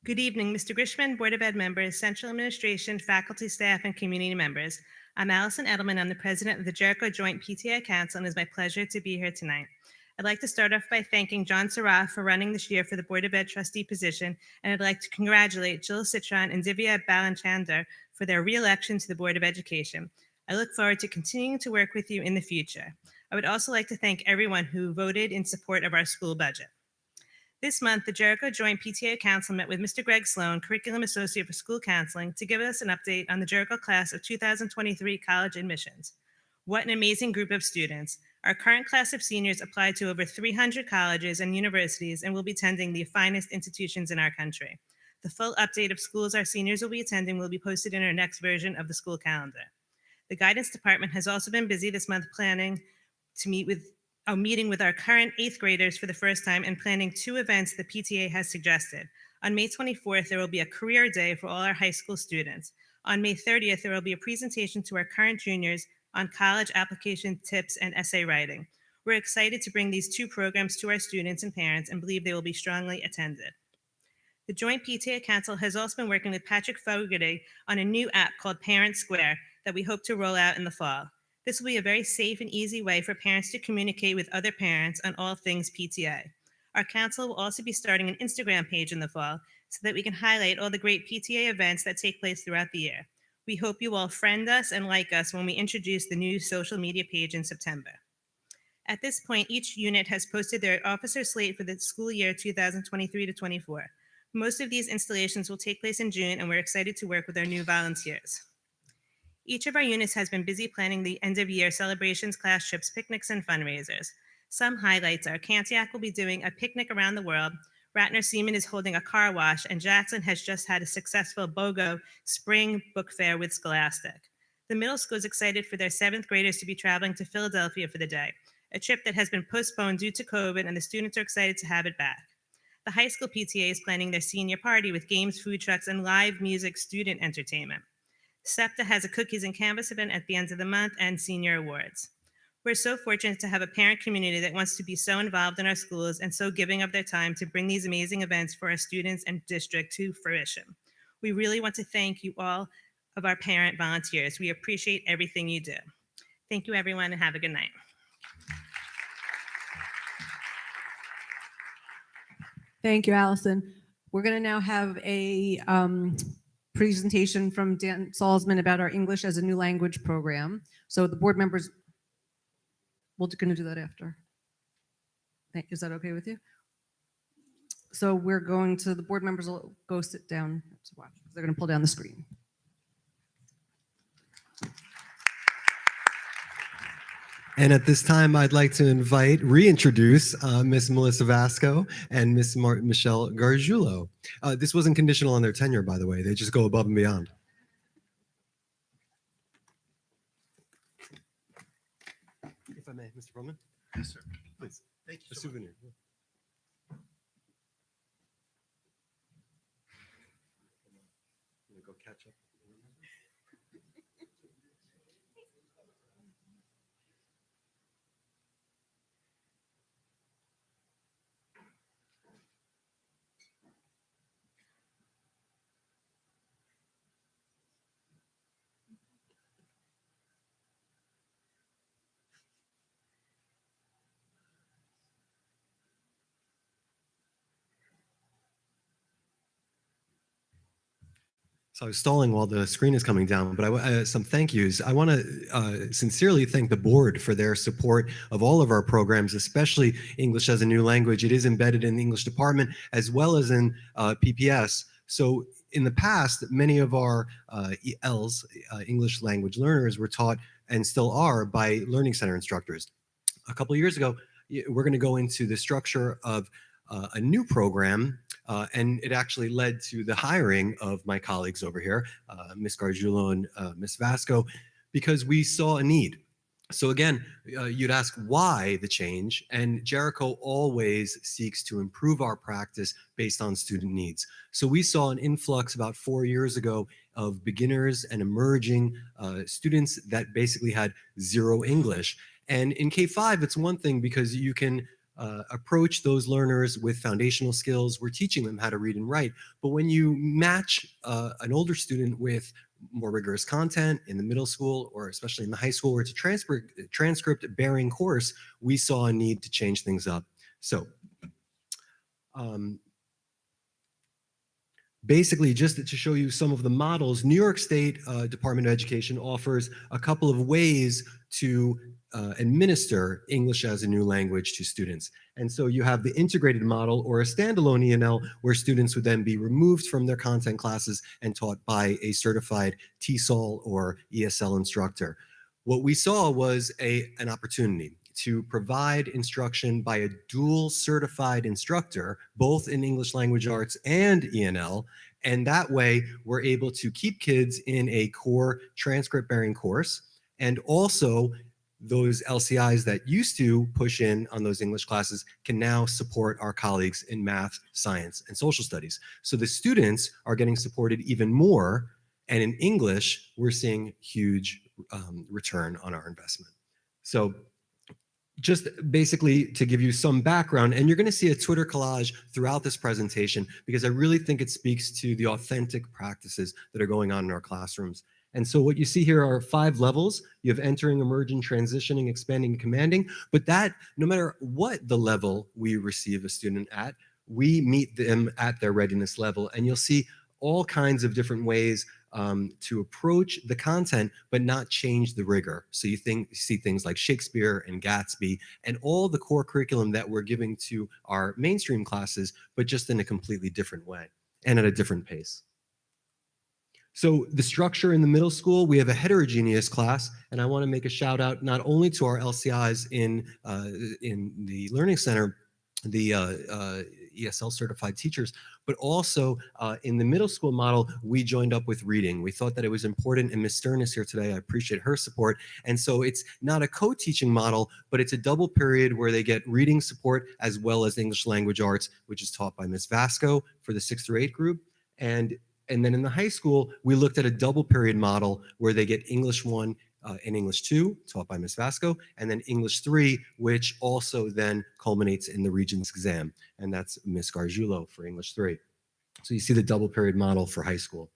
Good evening, Mr. Grishman, Board of Ed members, Central Administration, faculty, staff, and community members. I'm Allison Edelman. I'm the president of the Jericho Joint PTA Council, and it's my pleasure to be here tonight. I'd like to start off by thanking John Saraf for running this year for the Board of Ed trustee position, and I'd like to congratulate Jill Citron and Divya Balanchander for their re-election to the Board of Education. I look forward to continuing to work with you in the future. I would also like to thank everyone who voted in support of our school budget. This month, the Jericho Joint PTA Council met with Mr. Greg Sloan, Curriculum Associate for School Counseling, to give us an update on the Jericho class of 2023 college admissions. What an amazing group of students. Our current class of seniors applied to over 300 colleges and universities and will be attending the finest institutions in our country. The full update of schools our seniors will be attending will be posted in our next version of the school calendar. The guidance department has also been busy this month planning to meeting with our current 8th graders for the first time and planning 2 events the PTA has suggested. On May 24th, there will be a career day for all our high school students. On May 30th, there will be a presentation to our current juniors on college application tips and essay writing. We're excited to bring these 2 programs to our students and parents and believe they will be strongly attended. The Joint PTA Council has also been working with Patrick Fogarty on a new app called Parent Square that we hope to roll out in the fall. This will be a very safe and easy way for parents to communicate with other parents on all things PTA. Our council will also be starting an Instagram page in the fall so that we can highlight all the great PTA events that take place throughout the year. We hope you all friend us and like us when we introduce the new social media page in September. At this point, each unit has posted their officer slate for the school year 2023 to 24. Most of these installations will take place in June, and we're excited to work with our new volunteers. Each of our units has been busy planning the end of year celebrations, class trips, picnics, and fundraisers. Some highlights are Cantiac will be doing a picnic around the world, Ratner Seaman is holding a car wash, and Jackson has just had a successful BOGO spring book fair with Scholastic. The middle school is excited for their 7th graders to be traveling to Philadelphia for the day, a trip that has been postponed due to COVID, and the students are excited to have it back. The high school PTA is planning their senior party with games, food trucks, and live music student entertainment. SEPTA has a cookies and canvas event at the end of the month and senior awards. We're so fortunate to have a parent community that wants to be so involved in our schools and so giving of their time to bring these amazing events for our students and district to fruition. We really want to thank you all of our parent volunteers. We appreciate everything you do. Thank you, everyone, and have a good night. Thank you, Allison. We're going to now have a presentation from Dan Salzman about our English as a new language program. So the board members, we're going to do that after. Is that okay with you? So we're going to, the board members will go sit down to watch. They're going to pull down the screen. And at this time, I'd like to reintroduce Miss Melissa Vasco and Miss Michelle Gargiulo. This wasn't conditional on their tenure, by the way. They just go above and beyond. If I may, Mr. Roman? Yes, sir. Please. Thank you A so much. souvenir. Go catch up. So I was stalling while the screen is coming down, but some thank yous. I want to sincerely thank the board for their support of all of our programs, especially English as a New Language. It is embedded in the English department as well as in PPS. So in the past, many of our ELs, English language learners, were taught and still are by Learning Center instructors. A couple of years ago, we're going to go into the structure of a new program, and it actually led to the hiring of my colleagues over here, Ms. Gargiulo and Ms. Vasco, because we saw a need. So again, you'd ask why the change, and Jericho always seeks to improve our practice based on student needs. So we saw an influx about 4 years ago of beginners and emerging students that basically had zero English. And in K-5, it's one thing because you can approach those learners with foundational skills. We're teaching them how to read and write. But when you match an older student with more rigorous content in the middle school, or especially in the high school, where it's a transcript bearing course, we saw a need to change things up. So basically, just to show you some of the models, New York State Department of Education offers a couple of ways to administer English as a New Language to students. And so you have the integrated model or a standalone ENL, where students would then be removed from their content classes and taught by a certified TESOL or ESL instructor. What we saw was an opportunity to provide instruction by a dual certified instructor, both in English language arts and ENL. And that way, we're able to keep kids in a core transcript bearing course, and also those LCIs that used to push in on those English classes can now support our colleagues in math, science, and social studies. So the students are getting supported even more. And in English, we're seeing huge return on our investment. So just basically to give you some background, and you're going to see a Twitter collage throughout this presentation, because I really think it speaks to the authentic practices that are going on in our classrooms. And so what you see here are 5 levels. You have entering, emerging, transitioning, expanding, and commanding. But that, no matter what the level we receive a student at, we meet them at their readiness level. And you'll see all kinds of different ways to approach the content, but not change the rigor. So you see things like Shakespeare and Gatsby and all the core curriculum that we're giving to our mainstream classes, but just in a completely different way and at a different pace. So the structure in the middle school, we have a heterogeneous class, and I want to make a shout out not only to our LCIs in the Learning Center, the ESL certified teachers, but also in the middle school model, we joined up with reading. We thought that it was important, and Ms. Stern is here today. I appreciate her support. And so it's not a co-teaching model, but it's a double period where they get reading support as well as English language arts, which is taught by Ms. Vasco for the 6th through 8th group. And then in the high school, we looked at a double period model where they get English 1 and English 2, taught by Ms. Vasco, and then English 3, which also then culminates in the Regents exam. And that's Ms. Gargiulo for English 3. So you see the double period model for high school.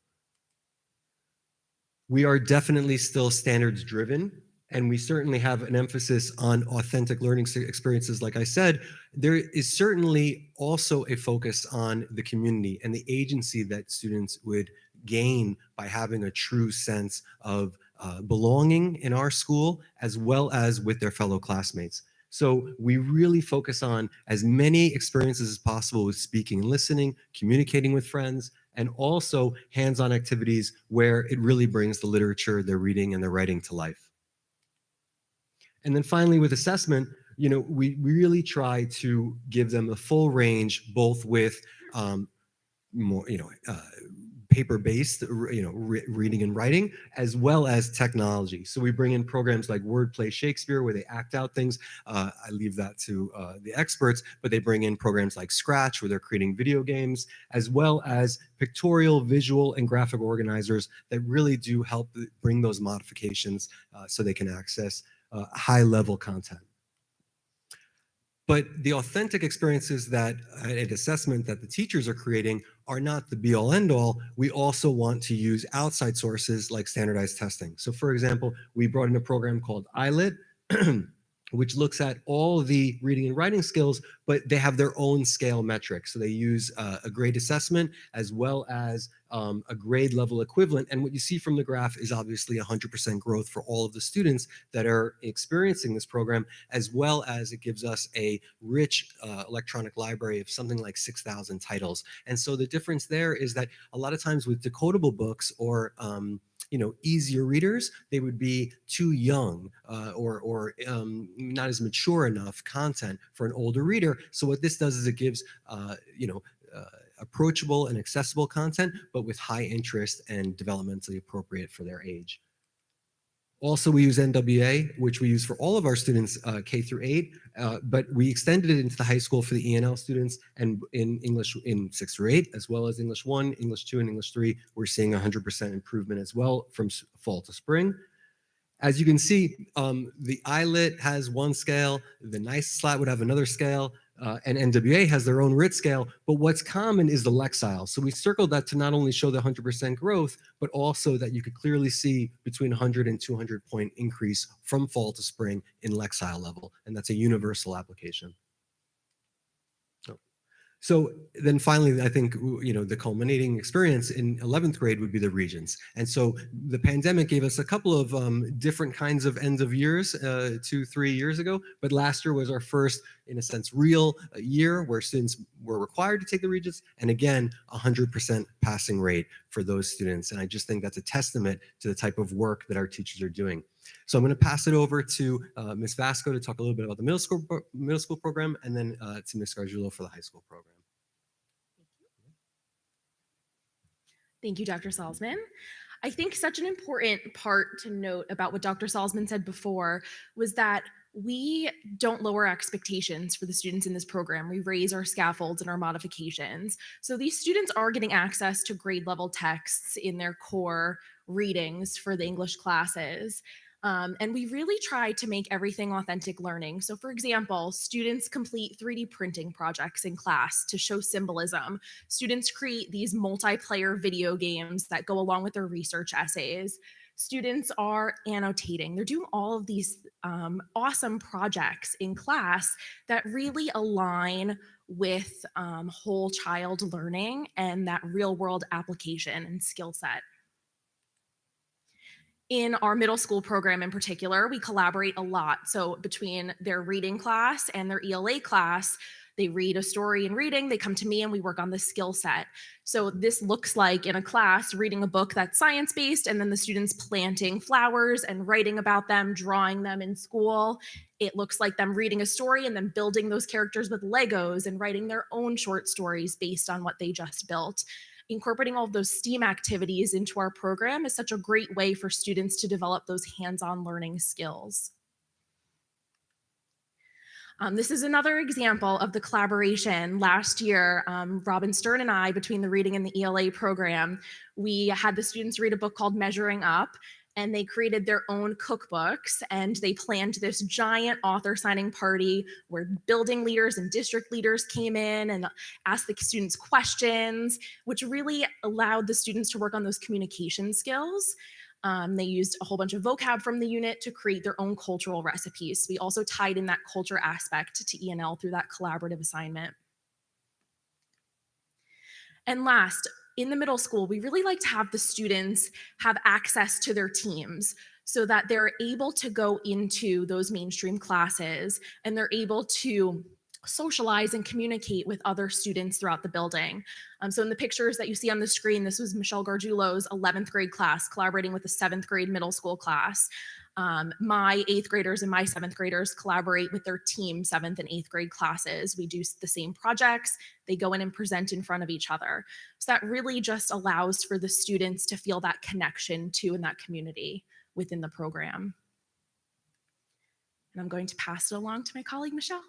We are definitely still standards driven, and we certainly have an emphasis on authentic learning experiences. Like I said, there is certainly also a focus on the community and the agency that students would gain by having a true sense of belonging in our school, as well as with their fellow classmates. So we really focus on as many experiences as possible with speaking and listening, communicating with friends, and also hands-on activities where it really brings the literature, their reading, and their writing to life. And then finally, with assessment, we really try to give them a full range, both with more, paper-based, reading and writing, as well as technology. So we bring in programs like Wordplay Shakespeare, where they act out things. I leave that to the experts, but they bring in programs like Scratch, where they're creating video games, as well as pictorial, visual, and graphic organizers that really do help bring those modifications so they can access high-level content. But the authentic experiences that an assessment that the teachers are creating are not the be-all, end-all. We also want to use outside sources like standardized testing. So for example, we brought in a program called iLit, which looks at all the reading and writing skills, but they have their own scale metrics. So they use a grade assessment as well as a grade level equivalent. And what you see from the graph is obviously 100% growth for all of the students that are experiencing this program, as well as it gives us a rich electronic library of something like 6,000 titles. And so the difference there is that a lot of times with decodable books or easier readers, they would be too young or not as mature enough content for an older reader. So what this does is it gives, approachable and accessible content, but with high interest and developmentally appropriate for their age. Also, we use NWA, which we use for all of our students K through 8, but we extended it into the high school for the ENL students and in English in 6 through 8, as well as English 1, English 2, and English 3. We're seeing 100% improvement as well from fall to spring. As you can see, the ILIT has one scale, the NICE slat would have another scale, and NWA has their own RIT scale, but what's common is the Lexile. So we circled that to not only show the 100% growth, but also that you could clearly see between 100 and 200 point increase from fall to spring in Lexile level, and that's a universal application. So then finally, I think, the culminating experience in 11th grade would be the Regents. And so the pandemic gave us a couple of different kinds of end of years 2-3 years ago, but last year was our first, in a sense, real year where students were required to take the Regents. And again, 100% passing rate for those students. And I just think that's a testament to the type of work that our teachers are doing. So I'm going to pass it over to Ms. Vasco to talk a little bit about the middle school program, and then to Ms. Gargiulo for the high school program. Thank you, Dr. Salzman. I think such an important part to note about what Dr. Salzman said before was that we don't lower expectations for the students in this program. We raise our scaffolds and our modifications. So these students are getting access to grade level texts in their core readings for the English classes. And we really try to make everything authentic learning. So for example, students complete 3D printing projects in class to show symbolism. Students create these multiplayer video games that go along with their research essays. Students are annotating. They're doing all of these awesome projects in class that really align with whole child learning and that real world application and skill set. In our middle school program in particular, we collaborate a lot. So between their reading class and their ELA class, they read a story in reading, they come to me and we work on the skill set. So this looks like in a class reading a book that's science-based and then the students planting flowers and writing about them, drawing them in school. It looks like them reading a story and then building those characters with Legos and writing their own short stories based on what they just built. Incorporating all of those STEAM activities into our program is such a great way for students to develop those hands-on learning skills. This is another example of the collaboration. Last year, Robin Stern and I, between the reading and the ELA program, we had the students read a book called Measuring Up, and they created their own cookbooks, and they planned this giant author signing party where building leaders and district leaders came in and asked the students questions, which really allowed the students to work on those communication skills. They used a whole bunch of vocab from the unit to create their own cultural recipes. We also tied in that culture aspect to ENL through that collaborative assignment. And last, in the middle school, we really like to have the students have access to their teams so that they're able to go into those mainstream classes and they're able to socialize and communicate with other students throughout the building. So in the pictures that you see on the screen, this was Michelle Gargiulo's 11th grade class collaborating with the 7th grade middle school class. My 8th graders and my 7th graders collaborate with their team 7th and 8th grade classes. We do the same projects. They go in and present in front of each other. So that really just allows for the students to feel that connection to and that community within the program. And I'm going to pass it along to my colleague, Michelle.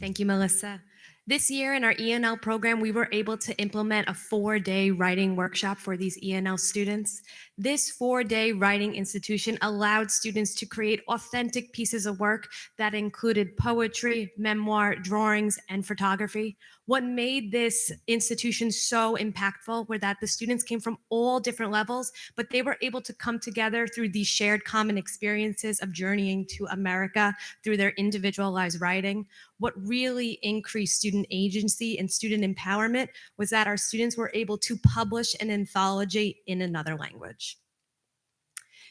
Thank you, Melissa. This year in our ENL program, we were able to implement a 4-day writing workshop for these ENL students. This 4-day writing institution allowed students to create authentic pieces of work that included poetry, memoir, drawings, and photography. What made this institution so impactful were that the students came from all different levels, but they were able to come together through these shared common experiences of journeying to America through their individualized writing. What really increased student agency and student empowerment was that our students were able to publish an anthology in another language.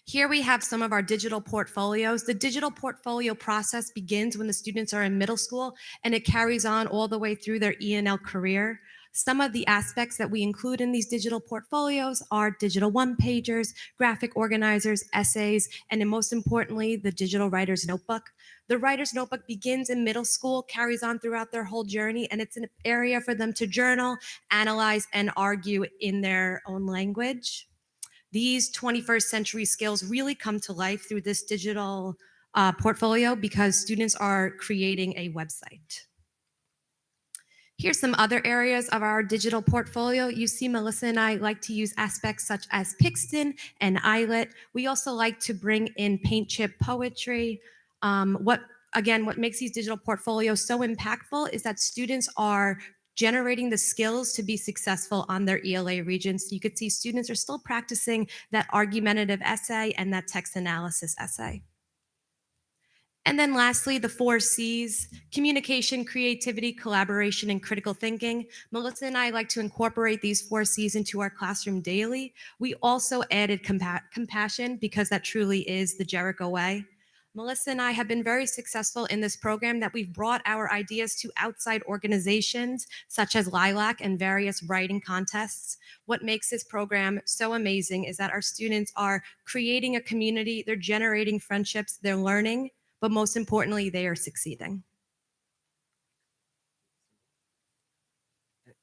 Here we have some of our digital portfolios. The digital portfolio process begins when the students are in middle school, and it carries on all the way through their ENL career. Some of the aspects that we include in these digital portfolios are digital one-pagers, graphic organizers, essays, and then most importantly, the digital writer's notebook. The writer's notebook begins in middle school, carries on throughout their whole journey, and it's an area for them to journal, analyze, and argue in their own language. These 21st century skills really come to life through this digital portfolio because students are creating a website. Here's some other areas of our digital portfolio. You see Melissa and I like to use aspects such as Pixton and eyelet. We also like to bring in paint chip poetry. What makes these digital portfolios so impactful is that students are generating the skills to be successful on their ELA regions. You could see students are still practicing that argumentative essay and that text analysis essay. And then lastly, the 4 C's: communication, creativity, collaboration, and critical thinking. Melissa and I like to incorporate these 4 C's into our classroom daily. We also added compassion because that truly is the Jericho way. Melissa and I have been very successful in this program that we've brought our ideas to outside organizations such as Lilac and various writing contests. What makes this program so amazing is that our students are creating a community, they're generating friendships, they're learning, but most importantly, they are succeeding.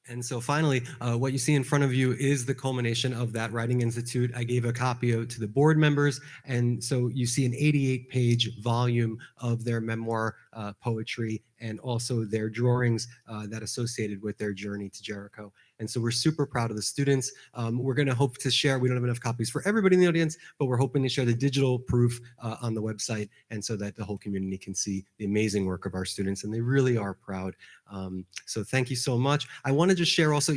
And so finally, what you see in front of you is the culmination of that Writing Institute. I gave a copy to the board members. And so you see an 88-page volume of their memoir poetry and also their drawings that associated with their journey to Jericho. And so we're super proud of the students. We're going to hope to share, we don't have enough copies for everybody in the audience, but we're hoping to share the digital proof on the website, and so that the whole community can see the amazing work of our students, and they really are proud. So thank you so much. I want to just share also,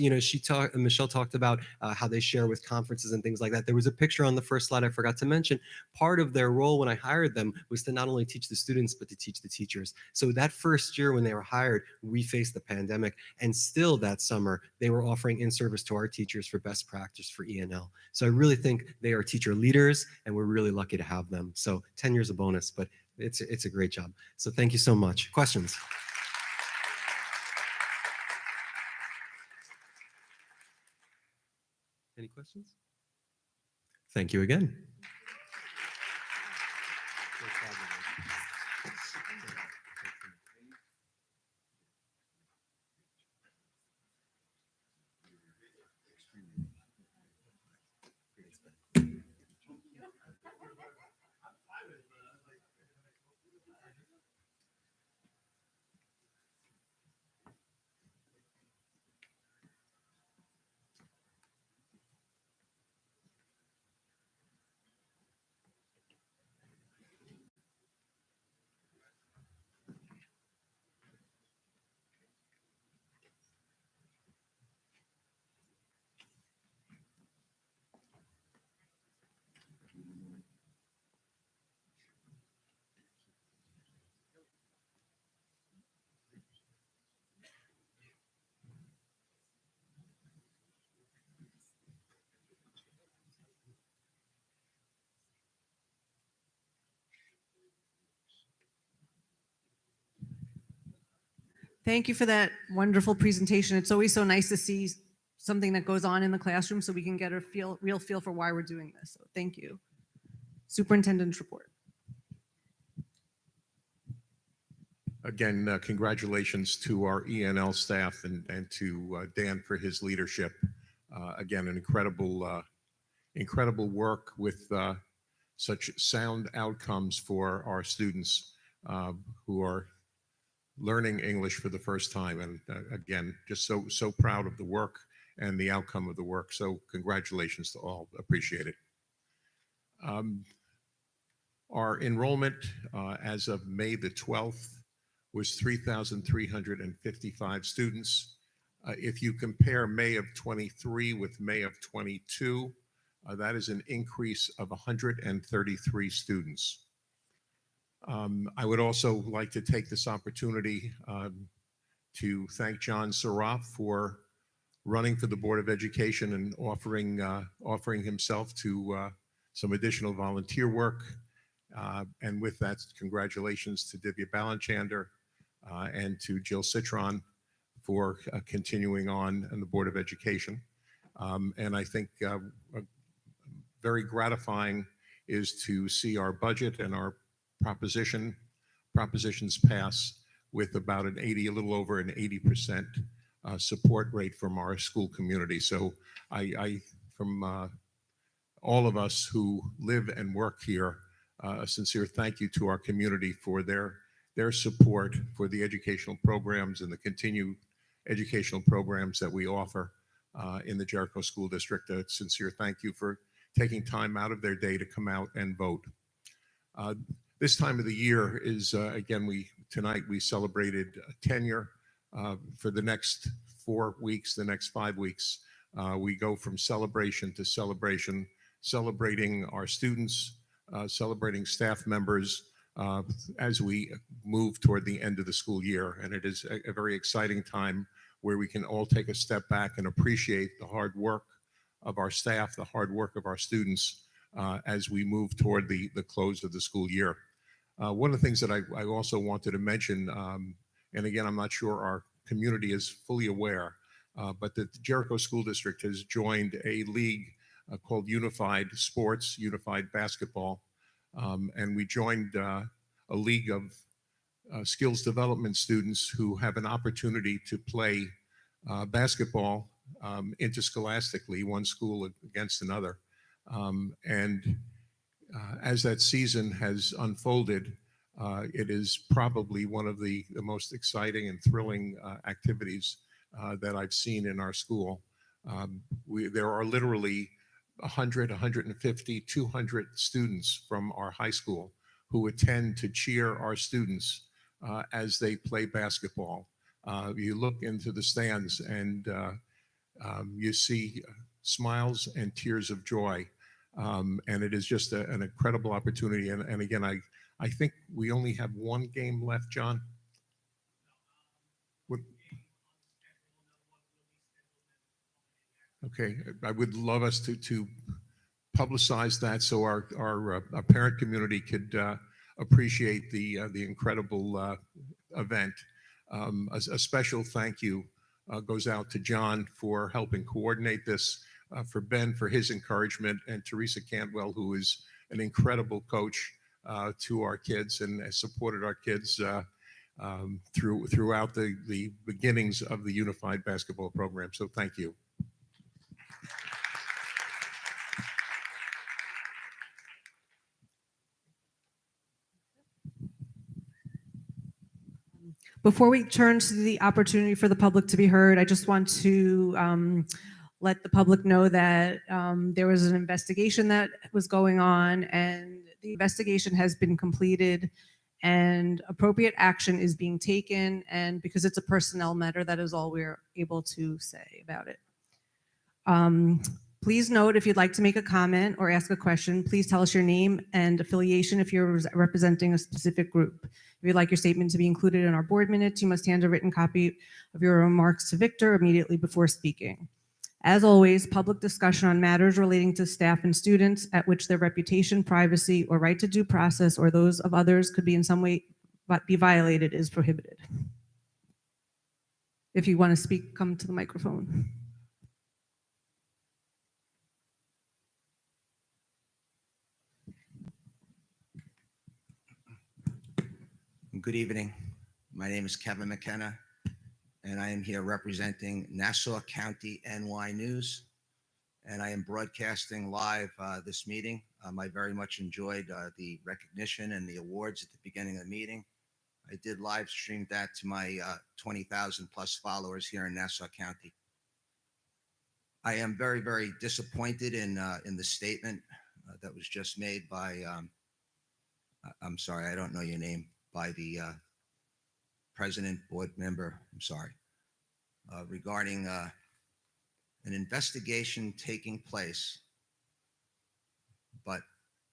Michelle talked about how they share with conferences and things like that. There was a picture on the first slide I forgot to mention. Part of their role when I hired them was to not only teach the students, but to teach the teachers. So that first year when they were hired, we faced the pandemic, and still that summer, they were offering in-service to our teachers for best practice for ENL. So I really think they are teacher leaders, and we're really lucky to have them. So 10 years a bonus, but it's a great job. So thank you so much. Questions? Any questions? Thank you again. Thank you for that wonderful presentation. It's always so nice to see something that goes on in the classroom so we can get a real feel for why we're doing this. So thank you. Superintendent's report. Again, congratulations to our ENL staff and to Dan for his leadership. Again, an incredible work with such sound outcomes for our students who are learning English for the first time. And again, just so proud of the work and the outcome of the work. So congratulations to all. Appreciate it. Our enrollment as of May the 12th was 3,355 students. If you compare May of 23 with May of 22, that is an increase of 133 students. I would also like to take this opportunity to thank John Saraf for running for the Board of Education and offering himself to some additional volunteer work. And with that, congratulations to Divya Balanchander and to Jill Citron for continuing on the Board of Education. And I think very gratifying is to see our budget and our propositions pass with about a little over an 80% support rate from our school community. So from all of us who live and work here, a sincere thank you to our community for their support for the educational programs and the continued educational programs that we offer in the Jericho School District. A sincere thank you for taking time out of their day to come out and vote. This time of the year is, again, tonight we celebrated tenure. For the next 4 weeks, the next 5 weeks, we go from celebration to celebration, celebrating our students, celebrating staff members as we move toward the end of the school year. And it is a very exciting time where we can all take a step back and appreciate the hard work of our staff, the hard work of our students as we move toward the close of the school year. One of the things that I also wanted to mention, and again, I'm not sure our community is fully aware, but the Jericho School District has joined a league called Unified Sports, Unified Basketball. And we joined a league of skills development students who have an opportunity to play basketball interscholastically, one school against another. As that season has unfolded, it is probably one of the most exciting and thrilling activities that I've seen in our school. There are literally 100, 150, 200 students from our high school who attend to cheer our students as they play basketball. You look into the stands and you see smiles and tears of joy. And it is just an incredible opportunity. And again, I think we only have one game left, John. Okay, I would love us to publicize that so our parent community could appreciate the incredible event. A special thank you goes out to John for helping coordinate this, for Ben for his encouragement, and Teresa Cantwell, who is an incredible coach to our kids and has supported our kids throughout the beginnings of the Unified Basketball program. So thank you. Before we turn to the opportunity for the public to be heard, I just want to let the public know that there was an investigation that was going on, and the investigation has been completed and appropriate action is being taken. And because it's a personnel matter, that is all we're able to say about it. Please note, if you'd like to make a comment or ask a question, please tell us your name and affiliation if you're representing a specific group. If you'd like your statement to be included in our board minutes, you must hand a written copy of your remarks to Victor immediately before speaking. As always, public discussion on matters relating to staff and students at which their reputation, privacy, or right to due process or those of others could be in some way be violated is prohibited. If you want to speak, come to the microphone. Good evening. My name is Kevin McKenna, and I am here representing Nassau County NY News, and I am broadcasting live this meeting. I very much enjoyed the recognition and the awards at the beginning of the meeting. I did live stream that to my 20,000 plus followers here in Nassau County. I am very, very disappointed in the statement that was just made by, I'm sorry, I don't know your name, by the president, board member, I'm sorry, regarding an investigation taking place, but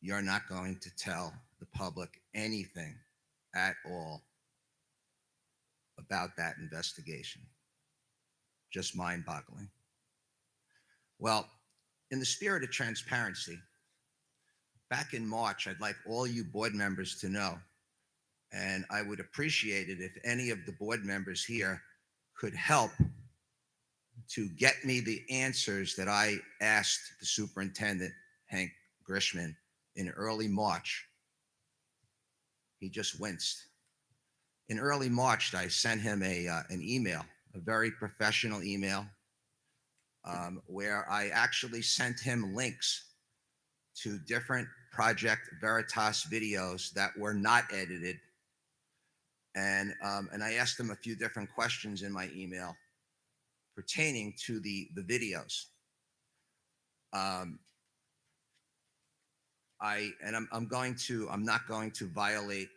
you're not going to tell the public anything at all about that investigation. Just mind-boggling. Well, in the spirit of transparency, back in March, I'd like all you board members to know, and I would appreciate it if any of the board members here could help to get me the answers that I asked the superintendent, Hank Grishman, in early March. He just winced. In early March, I sent him an email, a very professional email, where I actually sent him links to different Project Veritas videos that were not edited. And I asked him a few different questions in my email pertaining to the videos. I'm not going to violate,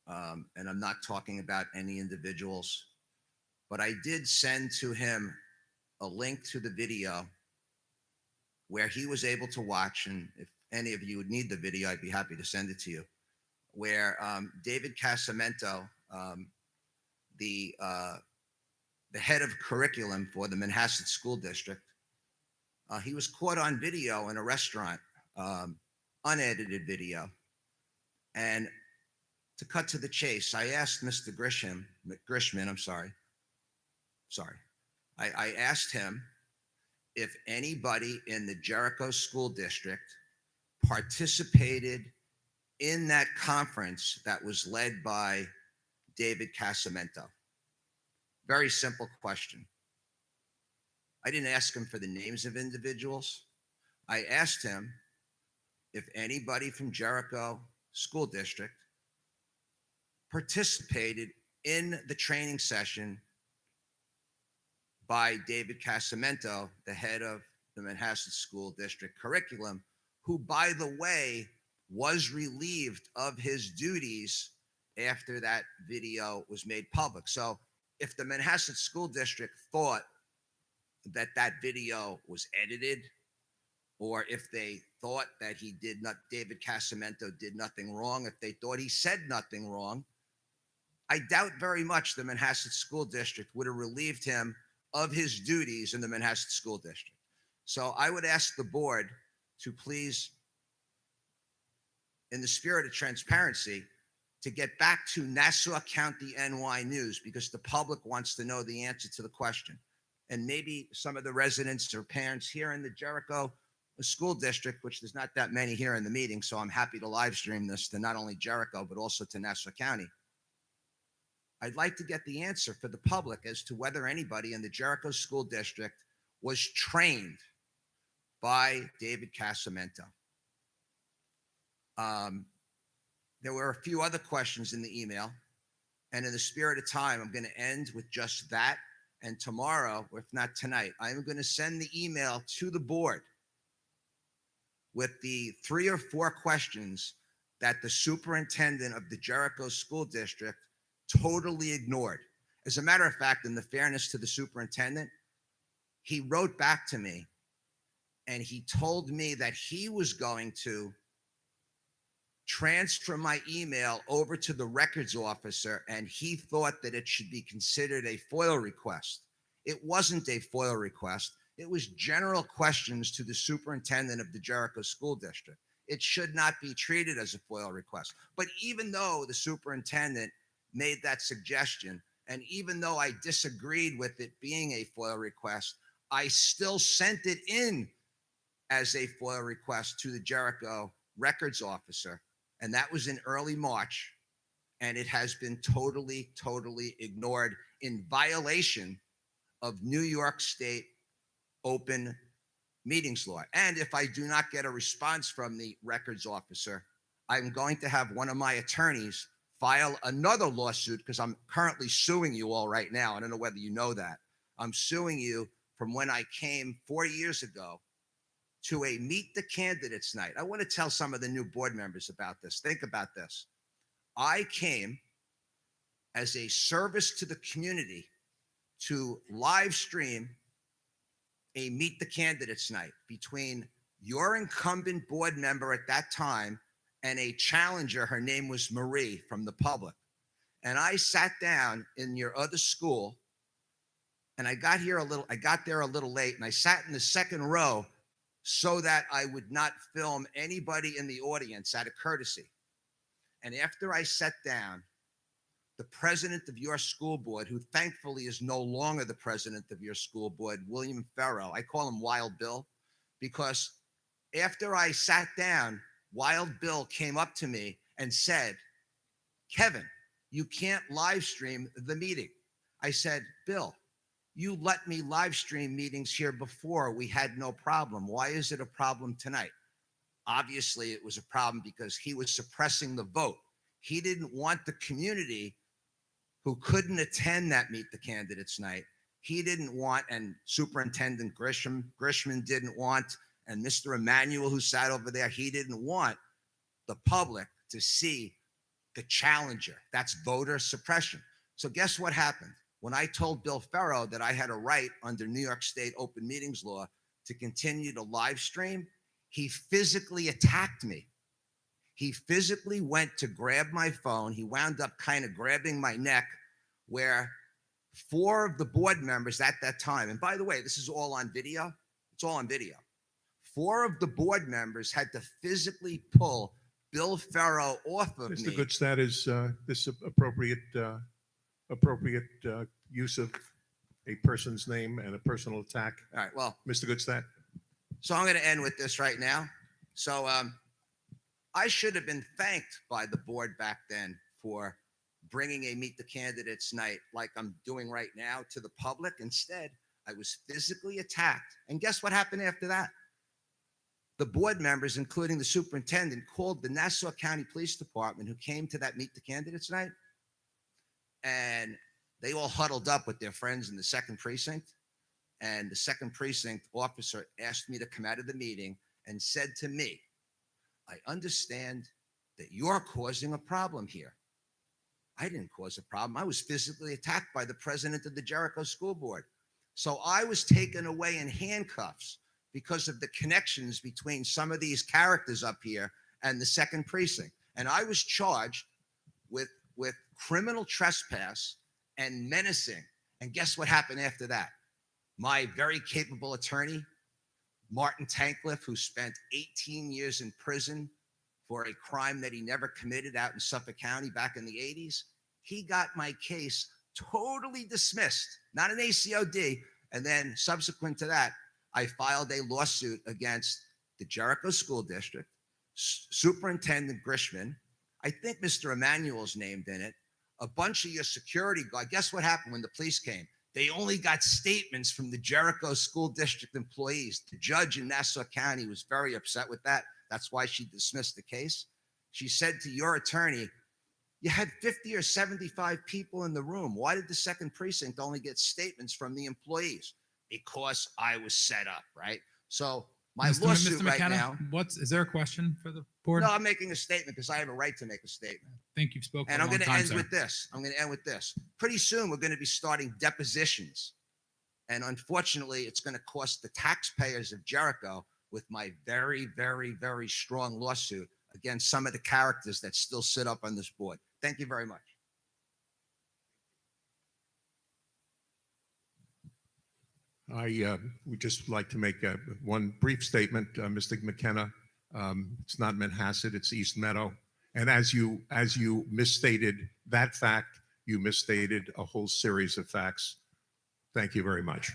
and I'm not talking about any individuals, but I did send to him a link to the video where he was able to watch, and if any of you would need the video, I'd be happy to send it to you, where David Casamento, the head of curriculum for the Manhasset School District, he was caught on video in a restaurant, unedited video. And to cut to the chase, I asked Mr. Grishman, I'm sorry. I asked him if anybody in the Jericho School District participated in that conference that was led by David Casamento. Very simple question. I didn't ask him for the names of individuals. I asked him if anybody from Jericho School District participated in the training session by David Casamento, the head of the Manhasset School District curriculum, who, by the way, was relieved of his duties after that video was made public. So if the Manhasset School District thought that that video was edited, or if they thought that David Casamento did nothing wrong, if they thought he said nothing wrong, I doubt very much the Manhasset School District would have relieved him of his duties in the Manhasset School District. So I would ask the board to please, in the spirit of transparency, to get back to Nassau County NY News, because the public wants to know the answer to the question. And maybe some of the residents or parents here in the Jericho School District, which there's not that many here in the meeting, so I'm happy to live stream this to not only Jericho, but also to Nassau County. I'd like to get the answer for the public as to whether anybody in the Jericho School District was trained by David Casamento. There were a few other questions in the email, and in the spirit of time, I'm going to end with just that. And tomorrow, or if not tonight, I'm going to send the email to the board with the 3 or 4 questions that the superintendent of the Jericho School District totally ignored. As a matter of fact, in the fairness to the superintendent, he wrote back to me and he told me that he was going to transfer my email over to the records officer, and he thought that it should be considered a FOIL request. It wasn't a FOIL request. It was general questions to the superintendent of the Jericho School District. It should not be treated as a FOIL request. But even though the superintendent made that suggestion, and even though I disagreed with it being a FOIL request, I still sent it in as a FOIL request to the Jericho records officer. And that was in early March. And it has been totally ignored in violation of New York State open meetings law. And if I do not get a response from the records officer, I'm going to have one of my attorneys file another lawsuit because I'm currently suing you all right now. I don't know whether you know that. I'm suing you from when I came 4 years ago to a Meet the Candidates night. I want to tell some of the new board members about this. Think about this. I came as a service to the community to live stream a Meet the Candidates night between your incumbent board member at that time and a challenger. Her name was Marie from the public. And I sat down in your other school, and I got there a little late, and I sat in the second row so that I would not film anybody in the audience out of courtesy. And after I sat down, the president of your school board, who thankfully is no longer the president of your school board, William Farrow, I call him Wild Bill, because after I sat down, Wild Bill came up to me and said, "Kevin, you can't live stream the meeting." I said, "Bill, you let me live stream meetings here before. We had no problem. Why is it a problem tonight?" Obviously, it was a problem because he was suppressing the vote. He didn't want the community who couldn't attend that Meet the Candidates night. He didn't want, and Superintendent Grishman didn't want, and Mr. Emanuel, who sat over there, he didn't want the public to see the challenger. That's voter suppression. So guess what happened? When I told Bill Farrow that I had a right under New York State open meetings law to continue to live stream, he physically attacked me. He physically went to grab my phone. He wound up kind of grabbing my neck, where 4 of the board members at that time, and by the way, this is all on video. It's all on video. 4 of the board members had to physically pull Bill Farrow off of Mr. me. Goodstadt, is this appropriate use of a person's name and a personal attack? All right, well, Mr. Goodstadt? so I'm going to end with this right now. So I should have been thanked by the board back then for bringing a Meet the Candidates night like I'm doing right now to the public. Instead, I was physically attacked. And guess what happened after that? The board members, including the superintendent, called the Nassau County Police Department, who came to that Meet the Candidates night. And they all huddled up with their friends in the 2nd precinct. And the 2nd precinct officer asked me to come out of the meeting and said to me, "I understand that you're causing a problem here." I didn't cause a problem. I was physically attacked by the president of the Jericho School Board. So I was taken away in handcuffs because of the connections between some of these characters up here and the 2nd precinct. And I was charged with criminal trespass and menacing. And guess what happened after that? My very capable attorney, Martin Tankliff, who spent 18 years in prison for a crime that he never committed out in Suffolk County back in the 80s, he got my case totally dismissed, not an ACOD. And then subsequent to that, I filed a lawsuit against the Jericho School District, Superintendent Grishman. I think Mr. Emanuel's named in it. A bunch of your security guards. Guess what happened when the police came? They only got statements from the Jericho School District employees. The judge in Nassau County was very upset with that. That's why she dismissed the case. She said to your attorney, "You had 50 or 75 people in the room. Why did the 2nd precinct only get statements from the employees?" Because I was set up, right? So my lawsuit right now. Is there a question for the board? No, I'm making a statement because I have a right to make a statement. I think you've spoken. And a I'm long going to time, end sir. with this. Pretty soon, we're going to be starting depositions. And unfortunately, it's going to cost the taxpayers of Jericho with my very, very, very strong lawsuit against some of the characters that still sit up on this board. Thank you very much. I would just like to make one brief statement, Mr. McKenna. It's not Manhasset, it's East Meadow. And as you misstated that fact, you misstated a whole series of facts. Thank you very much.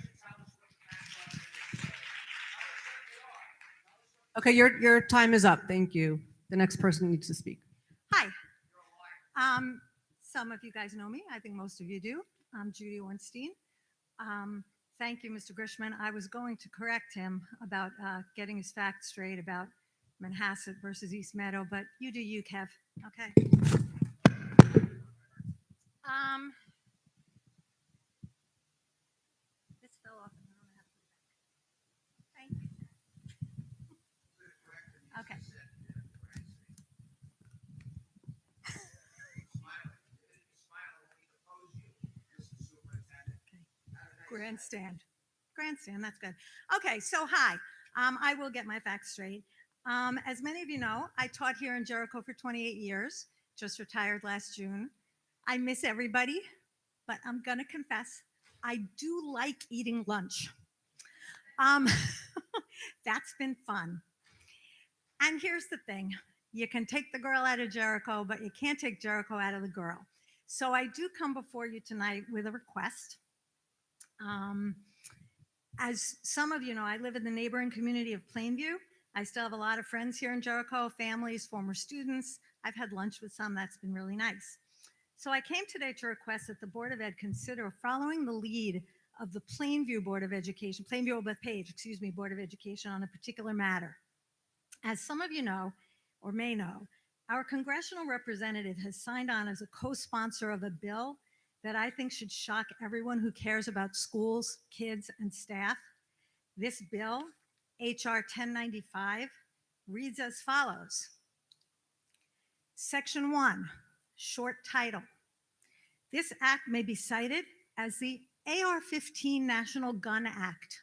Okay, your time is up. Thank you. The next person needs to speak. Hi. Some of you guys know me. I think most of you do. I'm Judy Ornstein. Thank you, Mr. Grishman. I was going to correct him about getting his facts straight about Manhasset versus East Meadow, but you do you, Kev. Okay. This fell off. And I don't know how to put it back. Thank you. Okay. Grandstand. Grandstand, that's good. Okay, so hi. I will get my facts straight. As many of you know, I taught here in Jericho for 28 years, just retired last June. I miss everybody, but I'm going to confess, I do like eating lunch. That's been fun. And here's the thing. You can take the girl out of Jericho, but you can't take Jericho out of the girl. So I do come before you tonight with a request. As some of you know, I live in the neighboring community of Plainview. I still have a lot of friends here in Jericho, families, former students. I've had lunch with some. That's been really nice. So I came today to request that the Board of Ed consider following the lead of the Plainview Board of Education, Plainview-Bethpage, Board of Education on a particular matter. As some of you know, or may know, our congressional representative has signed on as a co-sponsor of a bill that I think should shock everyone who cares about schools, kids, and staff. This bill, HR 1095, reads as follows. Section 1, short title. This act may be cited as the AR-15 National Gun Act.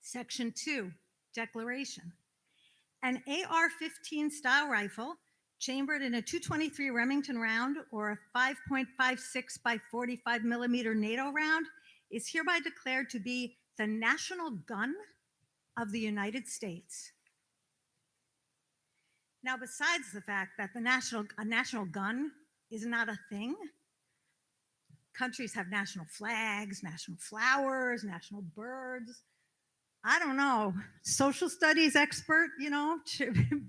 Section 2, declaration. An AR-15 style rifle chambered in a .223 Remington round or a 5.56 by 45 millimeter NATO round is hereby declared to be the national gun of the United States. Now, besides the fact that a national gun is not a thing, countries have national flags, national flowers, national birds. I don't know, social studies expert,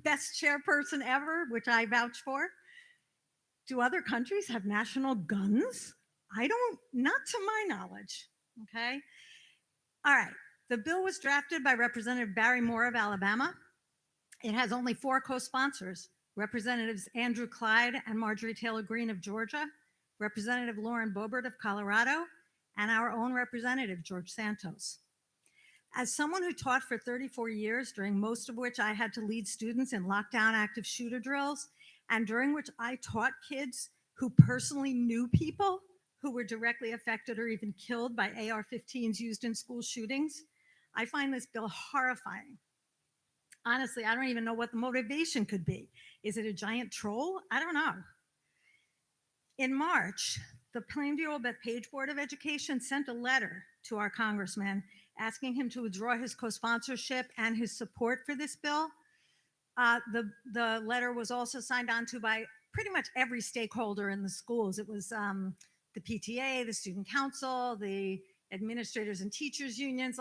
best chairperson ever, which I vouch for. Do other countries have national guns? Not to my knowledge, okay? All right, the bill was drafted by Representative Barry Moore of Alabama. It has only 4 co-sponsors, Representatives Andrew Clyde and Marjorie Taylor Greene of Georgia, Representative Lauren Boebert of Colorado, and our own representative, George Santos. As someone who taught for 34 years, during most of which I had to lead students in lockdown active shooter drills, and during which I taught kids who personally knew people who were directly affected or even killed by AR-15s used in school shootings, I find this bill horrifying. Honestly, I don't even know what the motivation could be. Is it a giant troll? I don't know. In March, the Plainview-Bethpage Board of Education sent a letter to our congressman asking him to withdraw his co-sponsorship and his support for this bill. The letter was also signed on to by pretty much every stakeholder in the schools. It was the PTA, the student council, the administrators and teachers unions,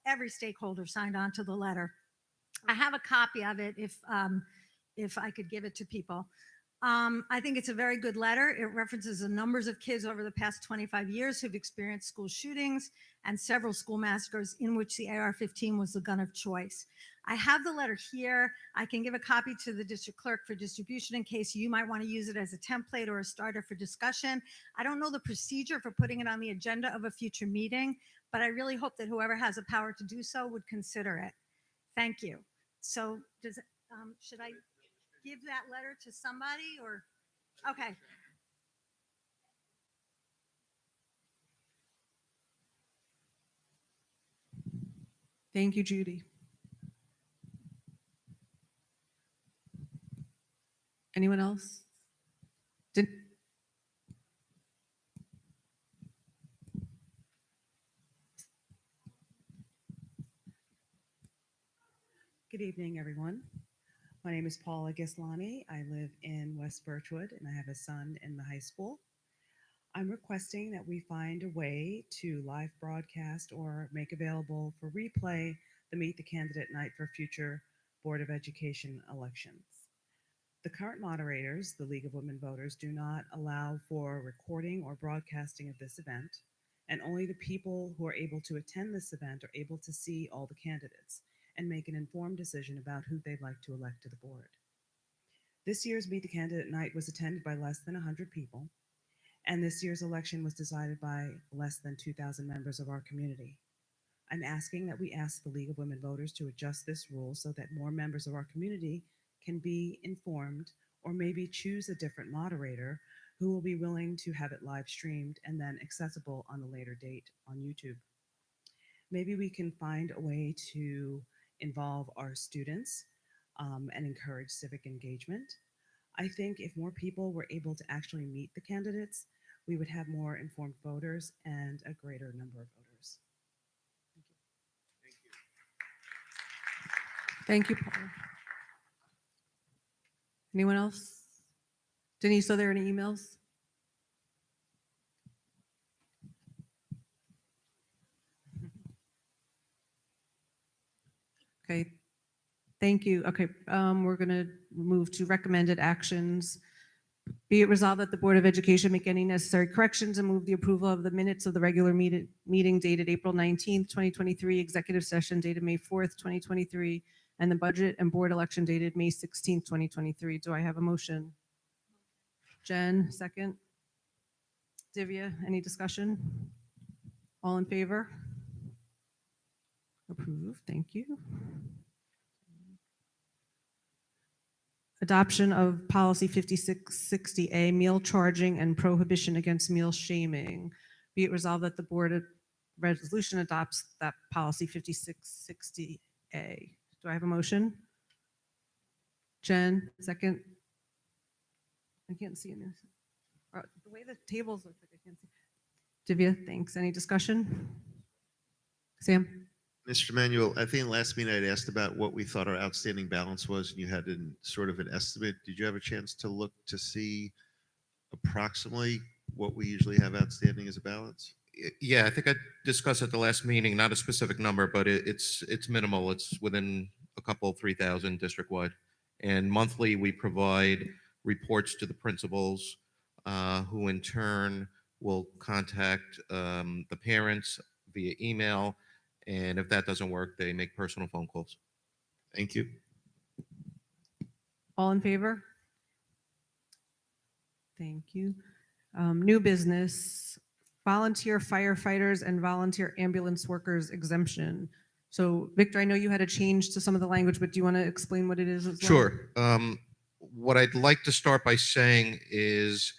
every stakeholder signed on to the letter. I have a copy of it if I could give it to people. I think it's a very good letter. It references the numbers of kids over the past 25 years who've experienced school shootings and several school massacres in which the AR-15 was the gun of choice. I have the letter here. I can give a copy to the district clerk for distribution in case you might want to use it as a template or a starter for discussion. I don't know the procedure for putting it on the agenda of a future meeting, but I really hope that whoever has the power to do so would consider it. Thank you. So should I give that letter to somebody or, okay. Thank you, Judy. Anyone else? Good evening, everyone. My name is Paula Gislani. I live in West Birchwood and I have a son in the high school. I'm requesting that we find a way to live broadcast or make available for replay the Meet the Candidate Night for future Board of Education elections. The current moderators, the League of Women Voters, do not allow for recording or broadcasting of this event, and only the people who are able to attend this event are able to see all the candidates and make an informed decision about who they'd like to elect to the board. This year's Meet the Candidate Night was attended by less than 100 people, And this year's election was decided by less than 2,000 members of our community. I'm asking that we ask the League of Women Voters to adjust this rule so that more members of our community can be informed, or maybe choose a different moderator who will be willing to have it live streamed and then accessible on a later date on YouTube. Maybe we can find a way to involve our students and encourage civic engagement. I think if more people were able to actually meet the candidates, we would have more informed voters and a greater number of voters. Thank you, Paula. Anyone else? Denise, are there any emails? Okay, thank you. Okay, we're going to move to recommended actions. Be it resolved that the Board of Education make any necessary corrections and move the approval of the minutes of the regular meeting dated April 19th, 2023, executive session dated May 4th, 2023, and the budget and board election dated May 16th, 2023. Do I have a motion? Jen, second. Divya, any discussion? All in favor? Approved, thank you. Adoption of policy 5660A, meal charging and prohibition against meal shaming. Be it resolved that the board resolution adopts that policy 5660A. Do I have a motion? Jen, second. I can't see in this. The way the tables look like I can't see. Divya, thanks. Any discussion? Sam? Mr. Manuel, I think last meeting I'd asked about what we thought our outstanding balance was, and you had sort of an estimate. Did you have a chance to look to see approximately what we usually have outstanding as a balance? Yeah, I think I discussed at the last meeting, not a specific number, but it's minimal. It's within a couple, 3,000 district-wide. And monthly, we provide reports to the principals, who in turn will contact the parents via email. And if that doesn't work, they make personal phone calls. Thank you. All in favor? Thank you. New business, volunteer firefighters and volunteer ambulance workers exemption. So Victor, I know you had a change to some of the language, but do you want to explain what it is as well? Sure. What I'd like to start by saying is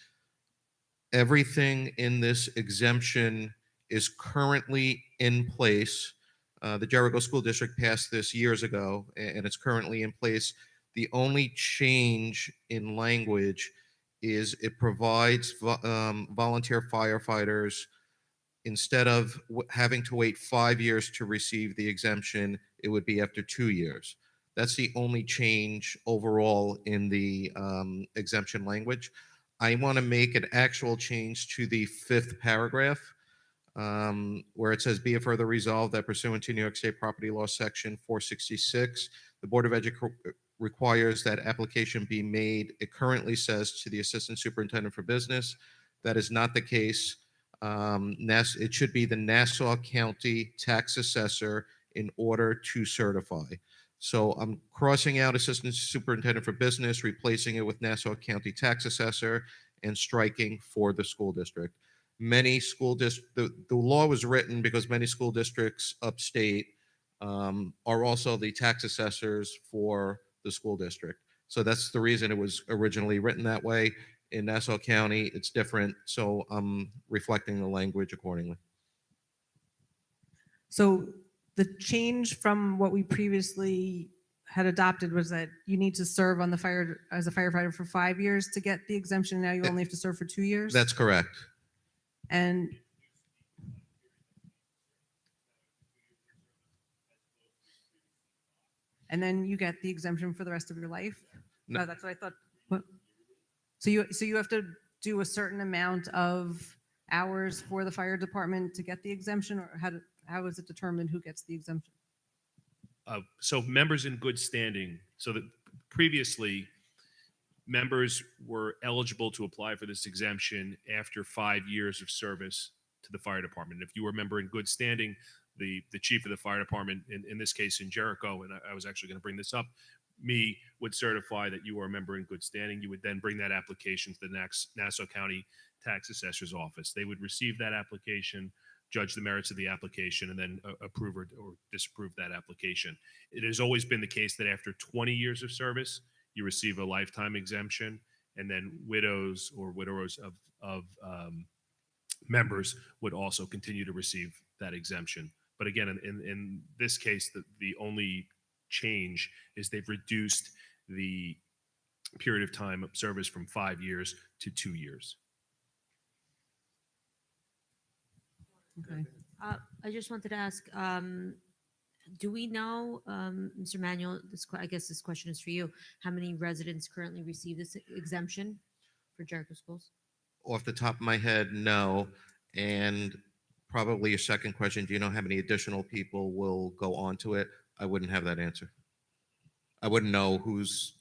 everything in this exemption is currently in place. The Jericho School District passed this years ago, and it's currently in place. The only change in language is it provides volunteer firefighters, instead of having to wait 5 years to receive the exemption, it would be after 2 years. That's the only change overall in the exemption language. I want to make an actual change to the 5th paragraph, where it says, be it further resolved that pursuant to New York State Property Law Section 466, the Board of Education requires that application be made. It currently says to the Assistant Superintendent for Business. That is not the case. It should be the Nassau County Tax Assessor in order to certify. So I'm crossing out Assistant Superintendent for Business, replacing it with Nassau County Tax Assessor, and striking for the school district. Many school districts, the law was written because many school districts upstate are also the tax assessors for the school district. So that's the reason it was originally written that way. In Nassau County, it's different. So I'm reflecting the language accordingly. So the change from what we previously had adopted was that you need to serve on the fire as a firefighter for 5 years to get the exemption. Now you only have to serve for 2 years? That's correct. And then you get the exemption for the rest of your life? No. No, that's what I thought. What? So you have to do a certain amount of hours for the fire department to get the exemption, or how is it determined who gets the exemption? So members in good standing, so that previously members were eligible to apply for this exemption after 5 years of service to the fire department. If you were a member in good standing, the chief of the fire department, in this case in Jericho, and I was actually going to bring this up, would certify that you are a member in good standing. You would then bring that application to the Nassau County tax assessor's office. They would receive that application, judge the merits of the application, and then approve or disapprove that application. It has always been the case that after 20 years of service, you receive a lifetime exemption, and then widows or widowers of members would also continue to receive that exemption. But again, in this case, the only change is they've reduced the period of time of service from 5 years to 2 years. Okay. I just wanted to ask, do we know, Mr. Manuel, I guess this question is for you, how many residents currently receive this exemption for Jericho schools? Off the top of my head, no. And probably a second question, do you know how many additional people will go on to it? I wouldn't have that answer. I wouldn't know who's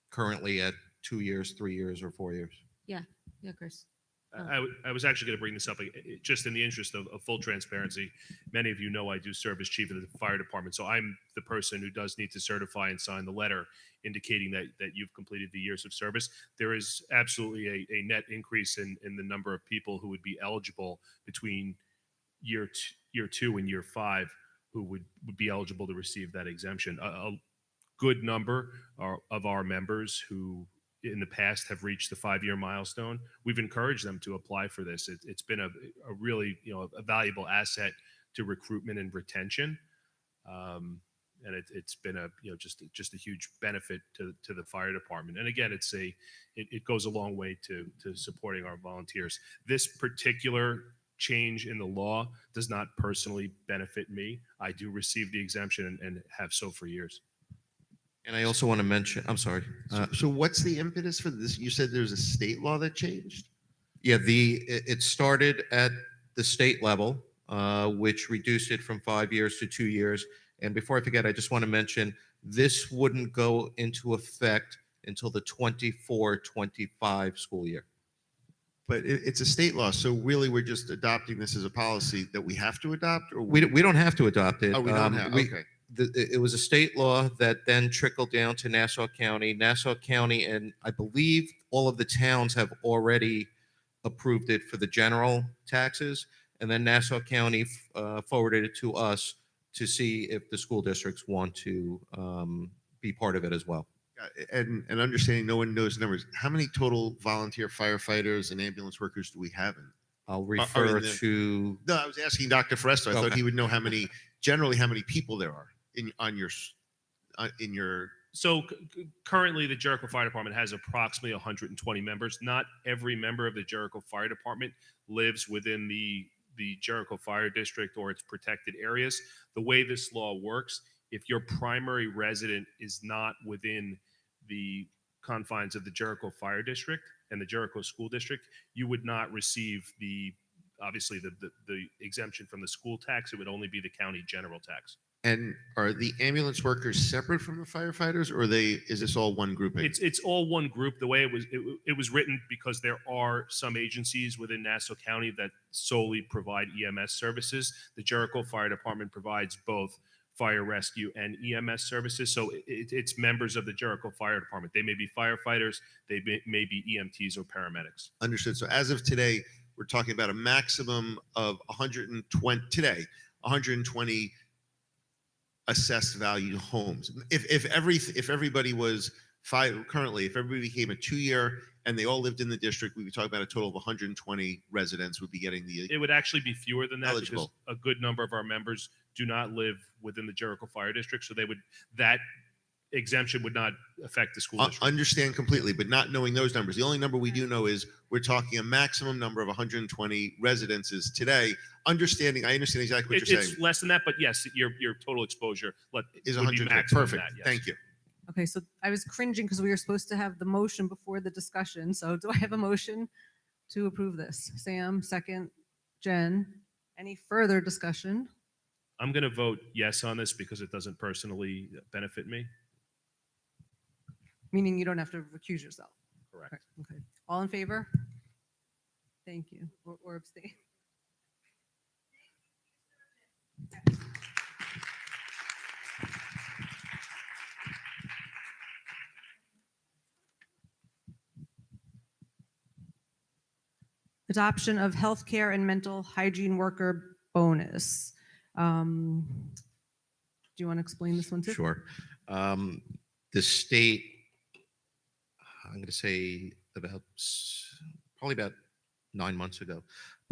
currently at 2 years, 3 years, or 4 years. Yeah, Chris. I was actually going to bring this up just in the interest of full transparency. Many of you know I do serve as chief of the fire department, so I'm the person who does need to certify and sign the letter indicating that you've completed the years of service. There is absolutely a net increase in the number of people who would be eligible between year 2 and year 5 who would be eligible to receive that exemption. A good number of our members who in the past have reached the 5-year milestone. We've encouraged them to apply for this. It's been a really a valuable asset to recruitment and retention, and it's been just a huge benefit to the fire department. And again, it goes a long way to supporting our volunteers. This particular change in the law does not personally benefit me. I do receive the exemption and have so for years. And I also want to mention, I'm sorry. So what's the impetus for this? You said there's a state law that changed? Yeah, it started at the state level, which reduced it from 5 years to 2 years. And before I forget, I just want to mention this wouldn't go into effect until the 24-25 school year. But it's a state law, so really we're just adopting this as a policy that we have to adopt? Or We don't have to adopt it. Oh, we don't have, okay. It was a state law that then trickled down to Nassau County. Nassau County, and I believe all of the towns have already approved it for the general taxes. And then Nassau County forwarded it to us to see if the school districts want to be part of it as well. And understanding no one knows numbers, how many total volunteer firefighters and ambulance workers do we have? I'll refer to. No, I was asking Dr. Foresto. I thought Okay. he would know how many people there are in your. So currently, the Jericho Fire Department has approximately 120 members. Not every member of the Jericho Fire Department lives within the Jericho Fire District or its protected areas. The way this law works, if your primary resident is not within the confines of the Jericho Fire District and the Jericho School District, you would not receive obviously the exemption from the school tax. It would only be the county general tax. And are the ambulance workers separate from the firefighters, or is this all one grouping? It's all one group. The way it was written, because there are some agencies within Nassau County that solely provide EMS services. The Jericho Fire Department provides both fire rescue and EMS services. So it's members of the Jericho Fire Department. They may be firefighters, they may be EMTs or paramedics. Understood. So as of today, we're talking about a maximum of 120 assessed value homes. If everybody was currently, if everybody became a 2-year and they all lived in the district, we would talk about a total of 120 residents would be getting the. It would actually be fewer than that eligible. because a good number of our members do not live within the Jericho Fire District. So that exemption would not affect the school district. Understand completely, but not knowing those numbers. The only number we do know is we're talking a maximum number of 120 residences today. I understand exactly what you're saying. It's less than that, but yes, your total exposure Is would be 120. maximum Perfect. that, yes. Thank you. Okay, so I was cringing because we were supposed to have the motion before the discussion. So do I have a motion to approve this? Sam, second. Jen, any further discussion? I'm going to vote yes on this because it doesn't personally benefit me. Meaning you don't have to recuse yourself. Correct. Okay. All in favor? Thank you. Or abstain. adoption of healthcare and mental hygiene worker bonus. Do you want to explain this one too? Sure. The state, I'm going to say probably about 9 months ago,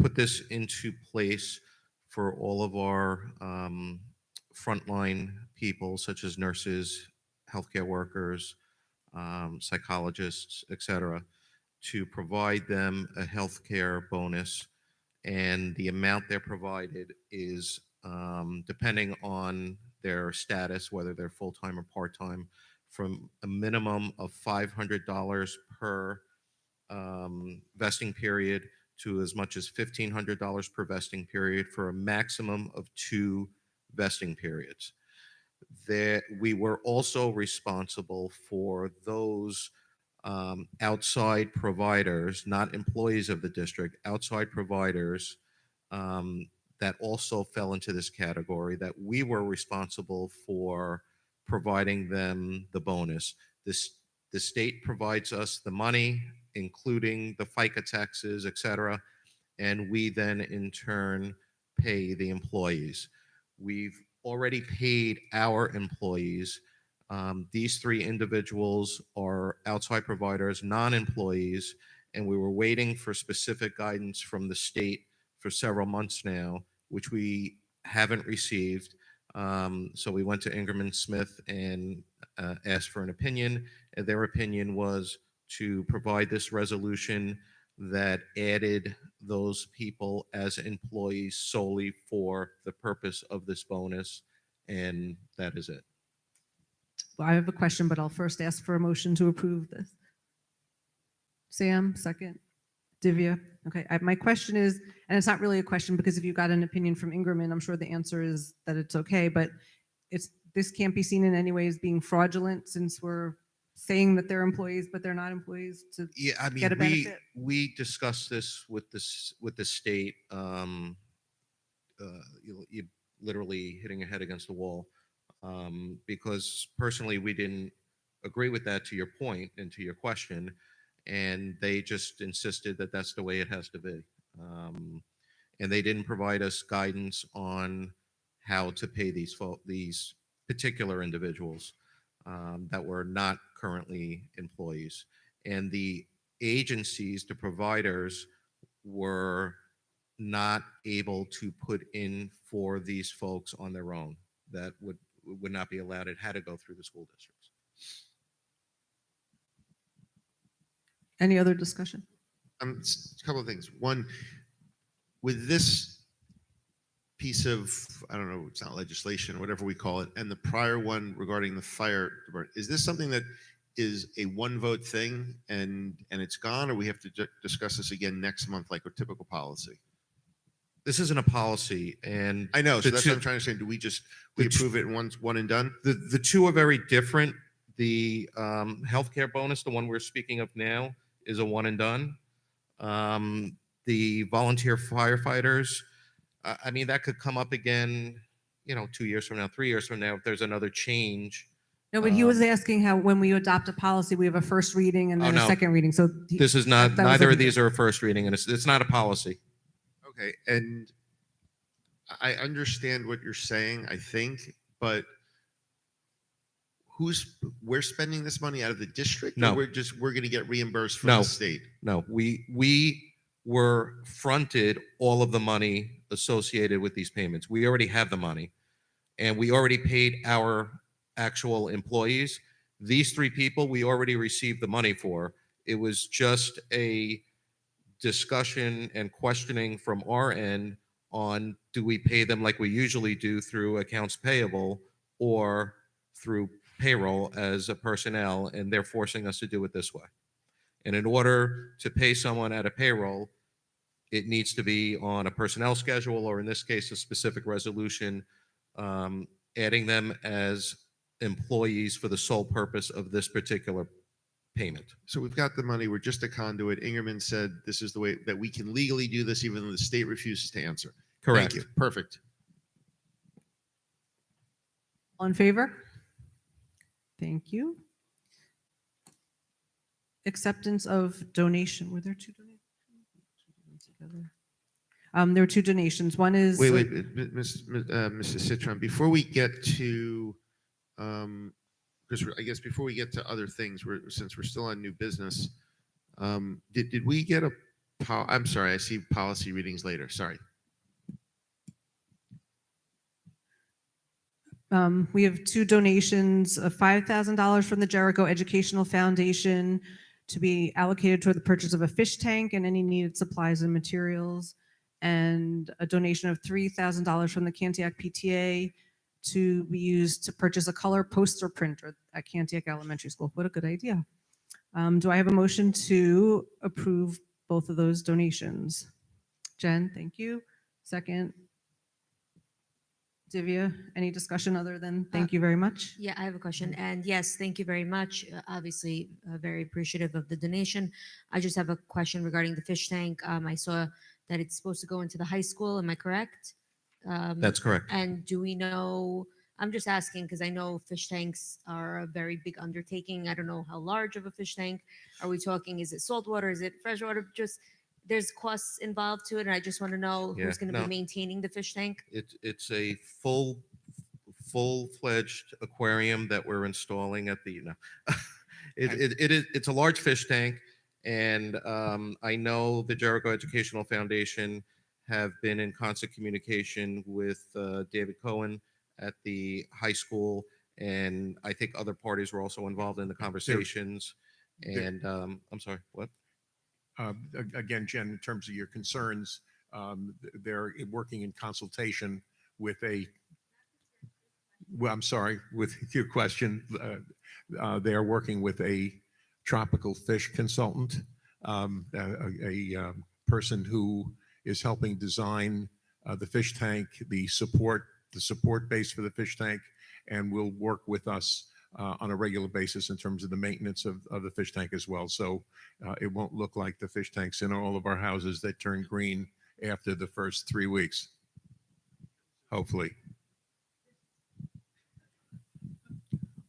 put this into place for all of our frontline people, such as nurses, healthcare workers, psychologists, etc., to provide them a healthcare bonus. And the amount they're provided is depending on their status, whether they're full-time or part-time, from a minimum of $500 per vesting period to as much as $1,500 per vesting period for a maximum of 2 vesting periods. We were also responsible for those outside providers, not employees of the district, outside providers that also fell into this category, that we were responsible for providing them the bonus. The state provides us the money, including the FICA taxes, et cetera, and we then in turn pay the employees. We've already paid our employees. These 3 individuals are outside providers, non-employees, and we were waiting for specific guidance from the state for several months now, which we haven't received. So we went to Ingerman Smith and asked for an opinion, and their opinion was to provide this resolution that added those people as employees solely for the purpose of this bonus, and that is it. Well, I have a question, but I'll first ask for a motion to approve this. Sam, second. Divya. Okay. My question is, and it's not really a question because if you got an opinion from Ingerman, I'm sure the answer is that it's okay, but this can't be seen in any way as being fraudulent since we're saying that they're employees, but they're not employees to Yeah, I mean, get a benefit. we discussed this with the state. You literally hitting your head against the wall, because personally we didn't agree with that, to your point and to your question, and they just insisted that that's the way it has to be. And they didn't provide us guidance on how to pay these particular individuals that were not currently employees. And the agencies, the providers, were not able to put in for these folks on their own. That would not be allowed. It had to go through the school districts. Any other discussion? A couple of things. One, with this piece of, I don't know, it's not legislation, whatever we call it, and the prior one regarding the fire department, is this something that is a one vote thing and it's gone, or we have to discuss this again next month like a typical policy? This isn't a policy, and I know, so the that's two- what I'm trying to say. Do we approve it one and done? The 2 are very different. The healthcare bonus, the one we're speaking of now, is a one and done. The volunteer firefighters, I mean, that could come up again, 2 years from now, 3 years from now, if there's another change. No, but he was asking how when we adopt a policy, we have a first reading and then a no. second reading. So This is not, that was neither of everything. these are a first reading, and it's not a policy. Okay, and I understand what you're saying, I think, but we're spending this money out of the district? No. Or we're going to get reimbursed from No. the state? No, we were fronted all of the money associated with these payments. We already have the money, and we already paid our actual employees. These 3 people, we already received the money for. It was just a discussion and questioning from our end on, do we pay them like we usually do through accounts payable or through payroll as a personnel, and they're forcing us to do it this way. And in order to pay someone at a payroll, it needs to be on a personnel schedule, or in this case, a specific resolution, adding them as employees for the sole purpose of this particular payment. So we've got the money, we're just a conduit. Ingerman said this is the way that we can legally do this, even though the state refuses to answer. Correct. Thank you. Perfect. All in favor? Thank you. Acceptance of donation. Were there 2 donations? together. There were two donations. One is Wait, Mrs. Citron, before we get to, because I guess before we get to other things, since we're still on new business, did we get I'm sorry, I see policy readings later. Sorry. We have two donations of $5,000 from the Jericho Educational Foundation to be allocated toward the purchase of a fish tank and any needed supplies and materials, and a donation of $3,000 from the Cantiac PTA to be used to purchase a color poster printer at Cantiac Elementary School. What a good idea. Do I have a motion to approve both of those donations? Jen, thank you. Second. Divya, any discussion other than thank you very much? Yeah, I have a question. And yes, thank you very much. Obviously, very appreciative of the donation. I just have a question regarding the fish tank. I saw that it's supposed to go into the high school. Am I correct? That's correct. And do we know? I'm just asking because I know fish tanks are a very big undertaking. I don't know how large of a fish tank are we talking? Is it saltwater? Is it freshwater? Just there's costs involved to it, and I just want to know Yeah, who's going to no. be maintaining the fish tank. It's a full-fledged aquarium that we're installing at the, no. It's a large fish tank, and I know the Jericho Educational Foundation have been in constant communication with David Cohen at the high school, and I think other parties were also involved in the conversations. And I'm sorry, what? Again, Jen, in terms of your concerns, they're working in consultation with I'm sorry, with your question. They are working with a tropical fish consultant, a person who is helping design the fish tank, the support base for the fish tank, and will work with us on a regular basis in terms of the maintenance of the fish tank as well. So it won't look like the fish tanks in all of our houses that turn green after the first 3 weeks. Hopefully.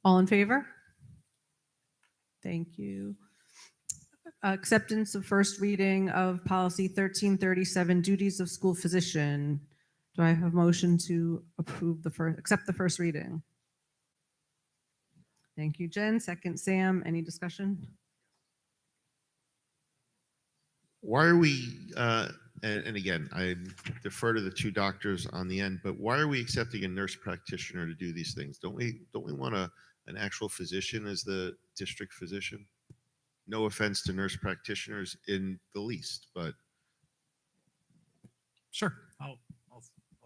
All in favor? Thank you. Acceptance of first reading of policy 1337, duties of school physician. Do I have a motion to accept the first reading? Thank you, Jen. Second, Sam. Any discussion? Why are we, and again, I defer to the two doctors on the end, but why are we accepting a nurse practitioner to do these things? Don't we want an actual physician as the district physician? No offense to nurse practitioners in the least, but Sure, I'll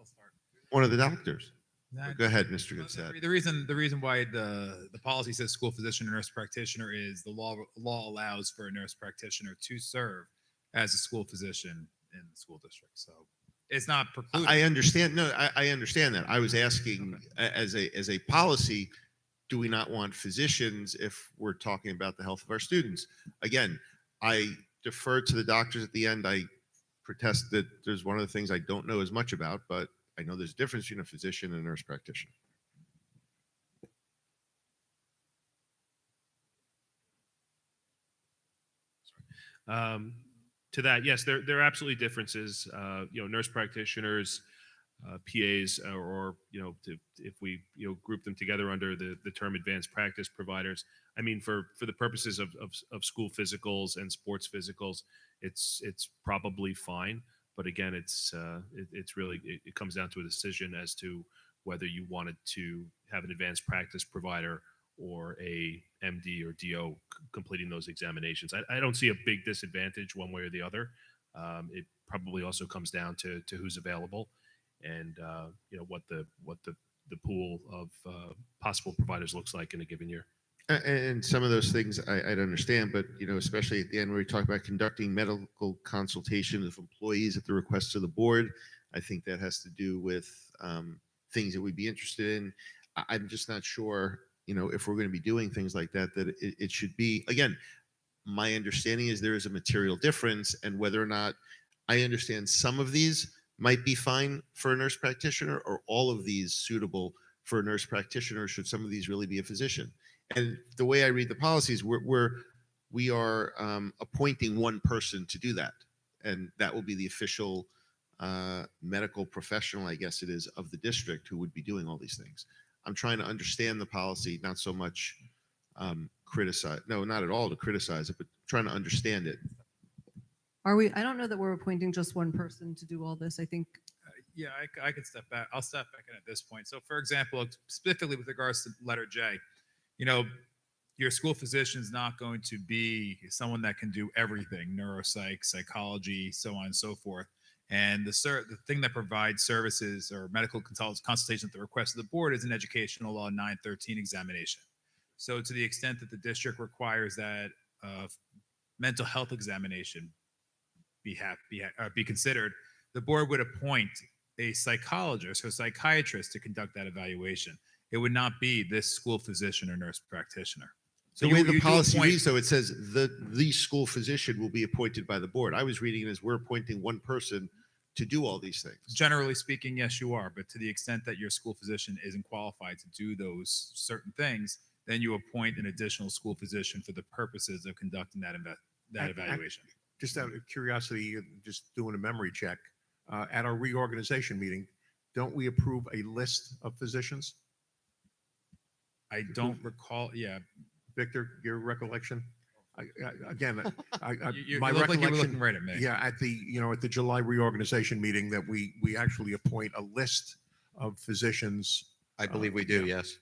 start. one of the doctors. That- Go ahead, Mr. Goodsad. The reason why the policy says school physician or nurse practitioner is the law allows for a nurse practitioner to serve as a school physician in the school district. So it's not precluded. I understand. No, I understand that. I was asking as a policy, do we not want physicians if we're talking about the health of our students? Again, I defer to the doctors at the end. I protest that there's one of the things I don't know as much about, but I know there's a difference between a physician and a nurse practitioner. To that, yes, there are absolutely differences. Nurse practitioners, PAs, or if we group them together under the term advanced practice providers. I mean, for the purposes of school physicals and sports physicals, it's probably fine. But again, it's really it comes down to a decision as to whether you wanted to have an advanced practice provider or a MD or DO completing those examinations. I don't see a big disadvantage one way or the other. It probably also comes down to who's available and what the pool of possible providers looks like in a given year. And some of those things I'd understand, but especially at the end where we talk about conducting medical consultation of employees at the request of the board, I think that has to do with things that we'd be interested in. I'm just not sure, if we're going to be doing things like that, that it should be. Again, my understanding is there is a material difference, and whether or not I understand some of these might be fine for a nurse practitioner, or all of these suitable for a nurse practitioner. Should some of these really be a physician? And the way I read the policies, we are appointing one person to do that. and that will be the official medical professional, I guess it is, of the district who would be doing all these things. I'm trying to understand the policy, not so much criticize. No, not at all to criticize it, but trying to understand it. Are we, I don't know that we're appointing just one person to do all this. I think, Yeah, I could step back. I'll step back in at this point. So, for example, specifically with regards to letter J, you know, your school physician is not going to be someone that can do everything, neuropsych, psychology, so on and so forth. And the thing that provides services or medical consultation at the request of the board is an educational law 913 examination. So to the extent that the district requires that mental health examination be considered, the board would appoint a psychologist or psychiatrist to conduct that evaluation. It would not be this school physician or nurse practitioner. So The way you the do policy appoint- reads, though, it says the school physician will be appointed by the board. I was reading it as we're appointing one person to do all these things. Generally speaking, yes, you are. But to the extent that your school physician isn't qualified to do those certain things, then you appoint an additional school physician for the purposes of conducting that evaluation. Just out of curiosity, just doing a memory check, at our reorganization meeting, don't we approve a list of physicians? I don't recall. Yeah, Victor, your recollection? Again, You my look like you were recollection. looking right at me. Yeah, at the July reorganization meeting that we actually appoint a list of physicians. I believe we do, yes.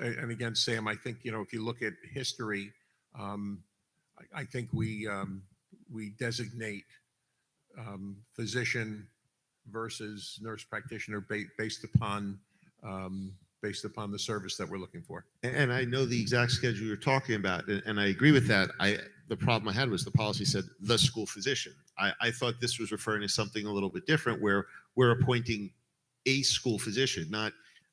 And again, Sam, I think, if you look at history, I think we designate physician versus nurse practitioner based upon the service that we're looking for. And I know the exact schedule you're talking about, and I agree with that. The problem I had was the policy said the school physician. I thought this was referring to something a little bit different, where we're appointing a school physician, not,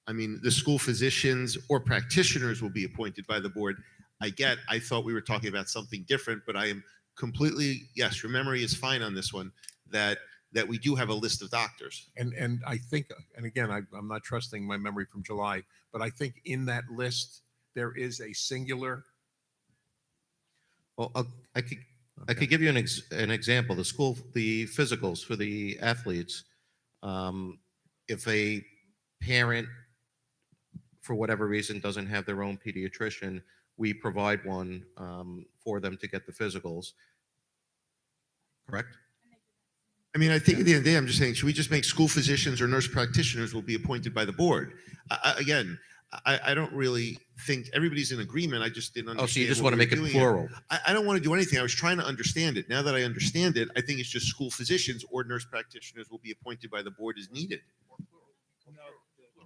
I mean, the school physicians or practitioners will be appointed by the board. I thought we were talking about something different, but I am completely, yes, your memory is fine on this one, that we do have a list of doctors. And I think, and again, I'm not trusting my memory from July, but I think in that list, there is a singular. Well, I could give you an example. The physicals for the athletes. If a parent, for whatever reason, doesn't have their own pediatrician, we provide one for them to get the physicals. Correct? I mean, I think at the end of the day, I'm just saying, should we just make school physicians or nurse practitioners will be appointed by the board? Again, I don't really think everybody's in agreement. I just didn't understand. Oh, so you just what want to we were make it doing here. plural? I don't want to do anything. I was trying to understand it. Now that I understand it, I think it's just school physicians or nurse practitioners will be appointed by the board as needed.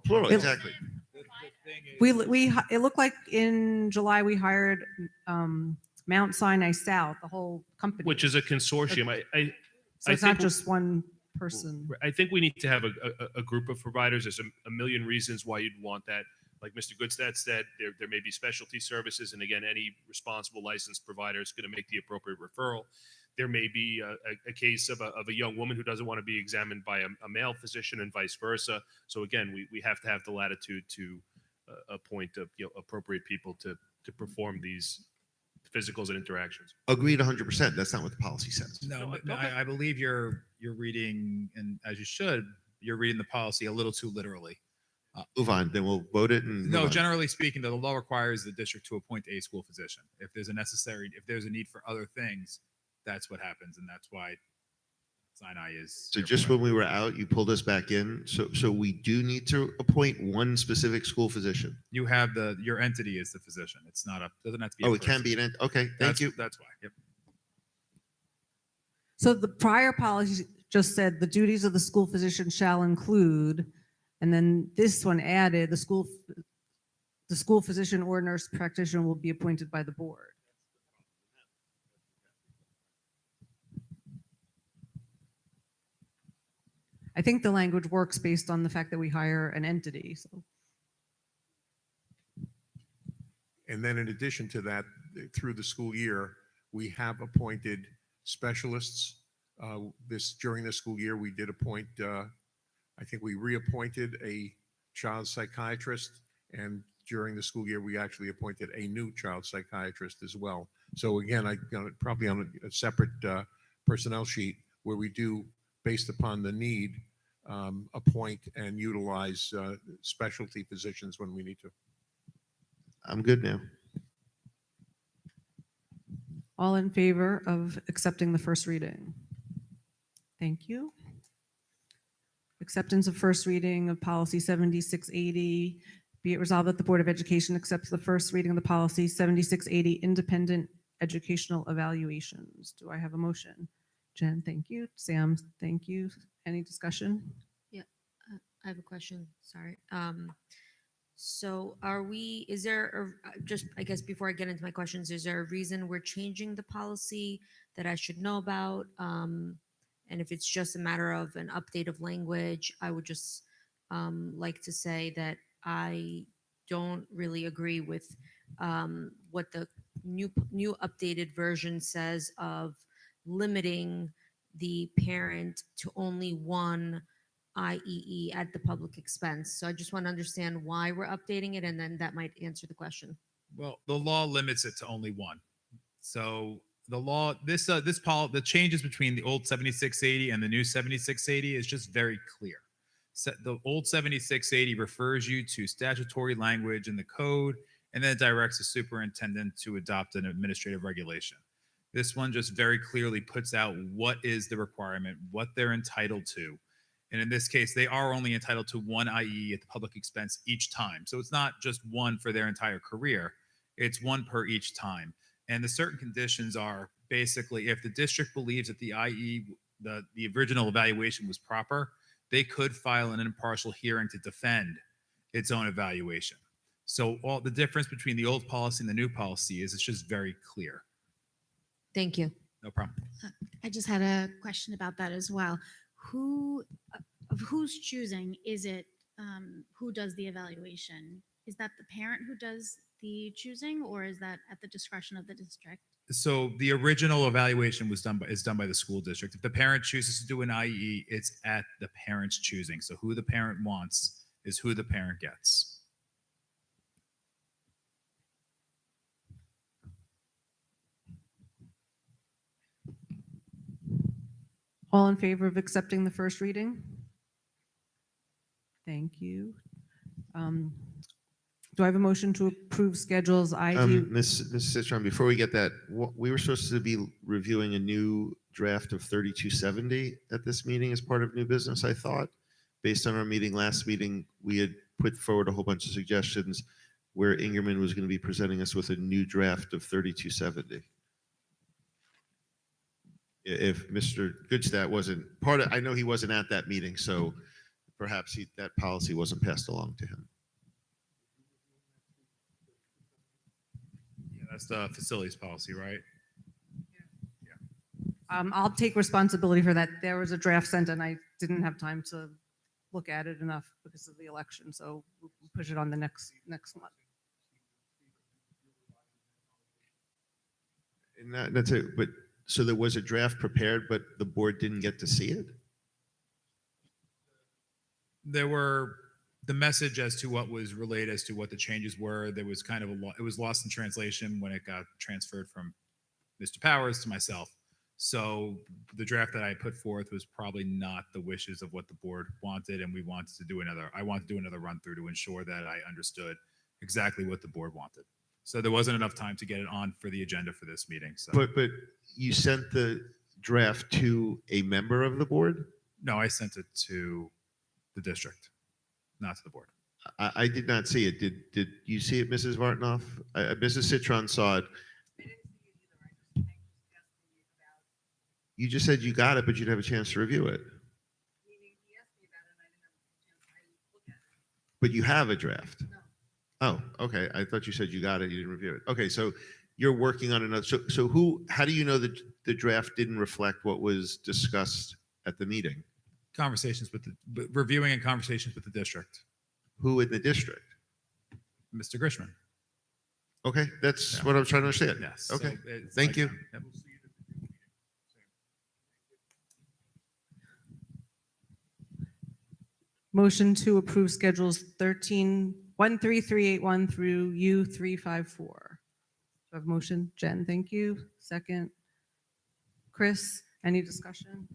Plural, It- exactly. it looked like in July, we hired Mount Sinai South, the whole company. Which is a consortium. So it's not just one person. I think we need to have a group of providers. There's a million reasons why you'd want that. Like Mr. Goodstead said, there may be specialty services. And again, any responsible licensed provider is going to make the appropriate referral. There may be a case of a young woman who doesn't want to be examined by a male physician and vice versa. So again, we have to have the latitude to appoint appropriate people to perform these physicals and interactions. Agreed 100%. That's not what the policy says. No, I believe you're reading, and as you should, you're reading the policy a little too literally. Move on, then we'll vote it and. No, move on. generally speaking, the law requires the district to appoint a school physician. If there's a need for other things, that's what happens, and that's why Sinai is. So just when we were out, you pulled us back in. So we do need to appoint one specific school physician. You have your entity is the physician. It's not doesn't have to be. Oh, it can be an okay. Thank you. That's why. Yep. So the prior policy just said the duties of the school physician shall include, and then this one added the school physician or nurse practitioner will be appointed by the board. I think the language works based on the fact that we hire an entity. So And then in addition to that, through the school year, we have appointed specialists. During this school year, we did appoint, I think we reappointed a child psychiatrist, and during the school year, we actually appointed a new child psychiatrist as well. So again, probably on a separate personnel sheet where we do, based upon the need, appoint and utilize specialty positions when we need to. I'm good now. All in favor of accepting the first reading? Thank you. Acceptance of first reading of policy 7680. Be it resolved that the Board of Education accepts the first reading of the policy 7680, independent educational evaluations. Do I have a motion? Jen, thank you. Sam, thank you. Any discussion? Yeah, I have a question. Sorry. So is there, just, I guess before I get into my questions, is there a reason we're changing the policy that I should know about? And if it's just a matter of an update of language, I would just like to say that I don't really agree with what the new updated version says of limiting the parent to only one IEE at the public expense. So I just want to understand why we're updating it, and then that might answer the question. Well, the law limits it to only one. So the law, the changes between the old 7680 and the new 7680 is just very clear. The old 7680 refers you to statutory language in the code and then directs the superintendent to adopt an administrative regulation. This one just very clearly puts out what is the requirement, what they're entitled to. And in this case, they are only entitled to one IE at the public expense each time. So it's not just one for their entire career. It's one per each time. And the certain conditions are basically if the district believes that the IE, the original evaluation was proper, they could file an impartial hearing to defend its own evaluation. So all the difference between the old policy and the new policy is it's just very clear. Thank you. No problem. I just had a question about that as well. Who's choosing? Is it who does the evaluation? Is that the parent who does the choosing, or is that at the discretion of the district? So the original evaluation is done by the school district. If the parent chooses to do an IE, it's at the parent's choosing. So who the parent wants is who the parent gets. All in favor of accepting the first reading? Thank you. Do I have a motion to approve schedules ID? Ms. Citron, before we get that, we were supposed to be reviewing a new draft of 3270 at this meeting as part of new business, I thought. Based on our meeting last meeting, we had put forward a whole bunch of suggestions where Ingerman was going to be presenting us with a new draft of 3270. If Mr. Goodstat wasn't part of, I know he wasn't at that meeting, so perhaps that policy wasn't passed along to him. Yeah, that's the facilities policy, right? I'll take responsibility for that. There was a draft sent and I didn't have time to look at it enough because of the election. So we'll push it on the next month. And that's it. But so there was a draft prepared, but the board didn't get to see it? There were the message as to what was relayed as to what the changes were. There was kind of it was lost in translation when it got transferred from Mr. Powers to myself. So the draft that I put forth was probably not the wishes of what the board wanted, and I wanted to do another run through to ensure that I understood exactly what the board wanted. So there wasn't enough time to get it on for the agenda for this meeting. So, But you sent the draft to a member of the board? no, I sent it to the district, not to the board. I did not see it. Did you see it, Mrs. Vartanoff? Mrs. Citron saw it. You just said you got it, but you didn't have a chance to review it. But you have a draft? Oh, okay. I thought you said you got it, you didn't review it. Okay, so you're working on another. So how do you know that the draft didn't reflect what was discussed at the meeting? Reviewing and conversations with the district. Who in the district? Mr. Grishman. Okay, that's what I'm trying to understand. Yes. Okay, So it's thank like, you. yep. Motion to approve schedules 13381 through U354. Do I have a motion? Jen, thank you. Second. Chris, Any discussion?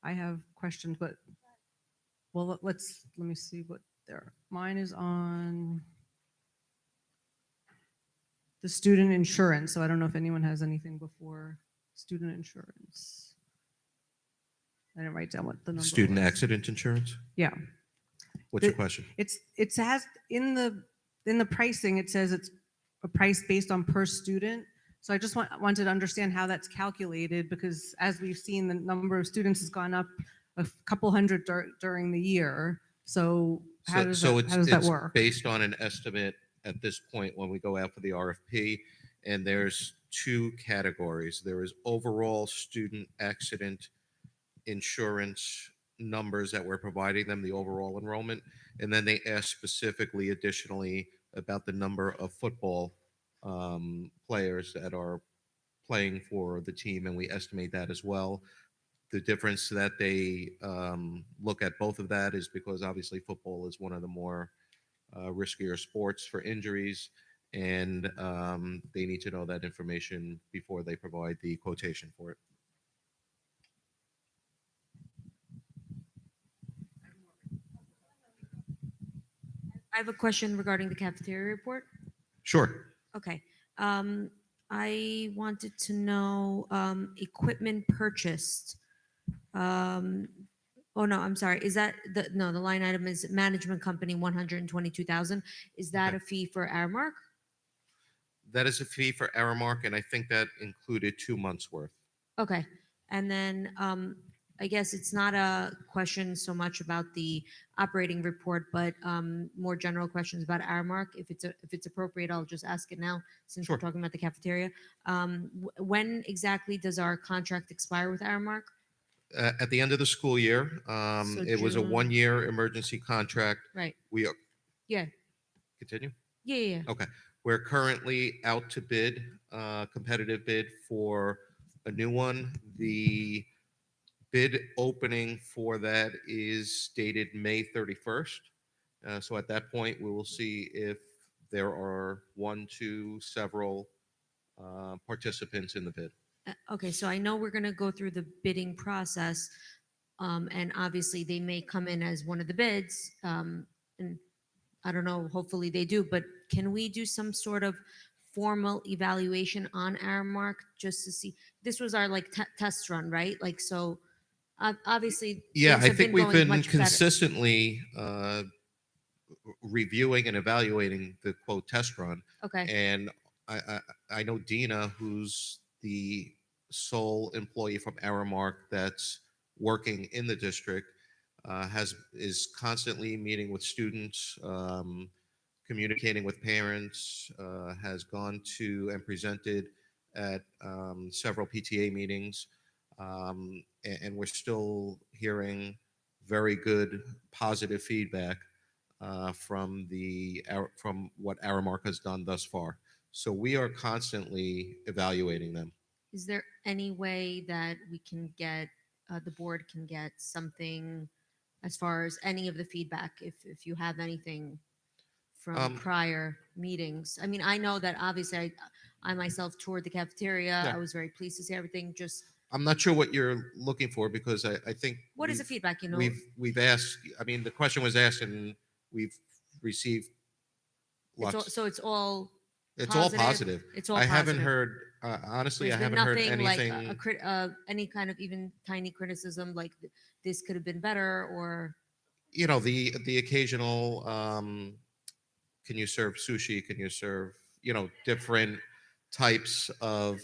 I have questions, but, well, let me see what mine is on the student insurance. So I don't know if anyone has anything before student insurance. I didn't write down what the number Student was. accident insurance? Yeah. What's your The- question? It has in the pricing, it says it's a price based on per student. So I just wanted to understand how that's calculated, because as we've seen, the number of students has gone up a couple hundred during the year. So how does that It's work? based on an estimate at this point when we go out for the RFP, and there's two categories. There is overall student accident insurance numbers that we're providing them, the overall enrollment, and then they ask specifically additionally about the number of football players that are playing for the team, and we estimate that as well. The difference that they look at both of that is because obviously football is one of the more riskier sports for injuries, and they need to know that information before they provide the quotation for it. I have a question regarding the cafeteria report. Sure. Okay. I wanted to know equipment purchased. Oh no, I'm sorry. Is that the line item is management company 122,000. Is that Okay. a fee for Aramark? That is a fee for Aramark, and I think that included 2 months worth. Okay. And then I guess it's not a question so much about the operating report, but more general questions about Aramark. If it's appropriate, I'll just ask it now since we're Sure. talking about the cafeteria. When exactly does our contract expire with Aramark? At the end of the school year, So it was a June. 1-year emergency contract. Right. We are, Yeah. continue? Yeah. Yeah. Yeah. Okay. We're currently out to bid, competitive bid for a new one. The bid opening for that is dated May 31st. So at that point, we will see if there are one, two, several participants in the bid. Okay, so I know we're going to go through the bidding process, and obviously they may come in as one of the bids, and I don't know, hopefully they do, but can we do some sort of formal evaluation on Aramark just to see? This was our like test run, right? Like, so obviously. Yeah, things I have think we've going been much better. consistently reviewing and evaluating the quote test run. Okay. And I know Dina, who's the sole employee from Aramark that's working in the district, is constantly meeting with students, communicating with parents, has gone to and presented at several PTA meetings, and we're still hearing very good positive feedback from what Aramark has done thus far. So we are constantly evaluating them. Is there any way that we can get, the board can get something as far as any of the feedback, if you have anything from prior meetings? I mean, I know that obviously I myself toured the cafeteria. Yeah. I was very pleased to see everything. Just I'm not sure what you're looking for because I think what is the feedback? You know, we've asked. I mean, the question was asked and we've received lots. so it's all It's all positive. It's all I haven't positive. heard, honestly, There's I been haven't heard nothing like anything. any kind of even tiny criticism like this could have been better or You know, the occasional, can you serve sushi? Can you serve, different types of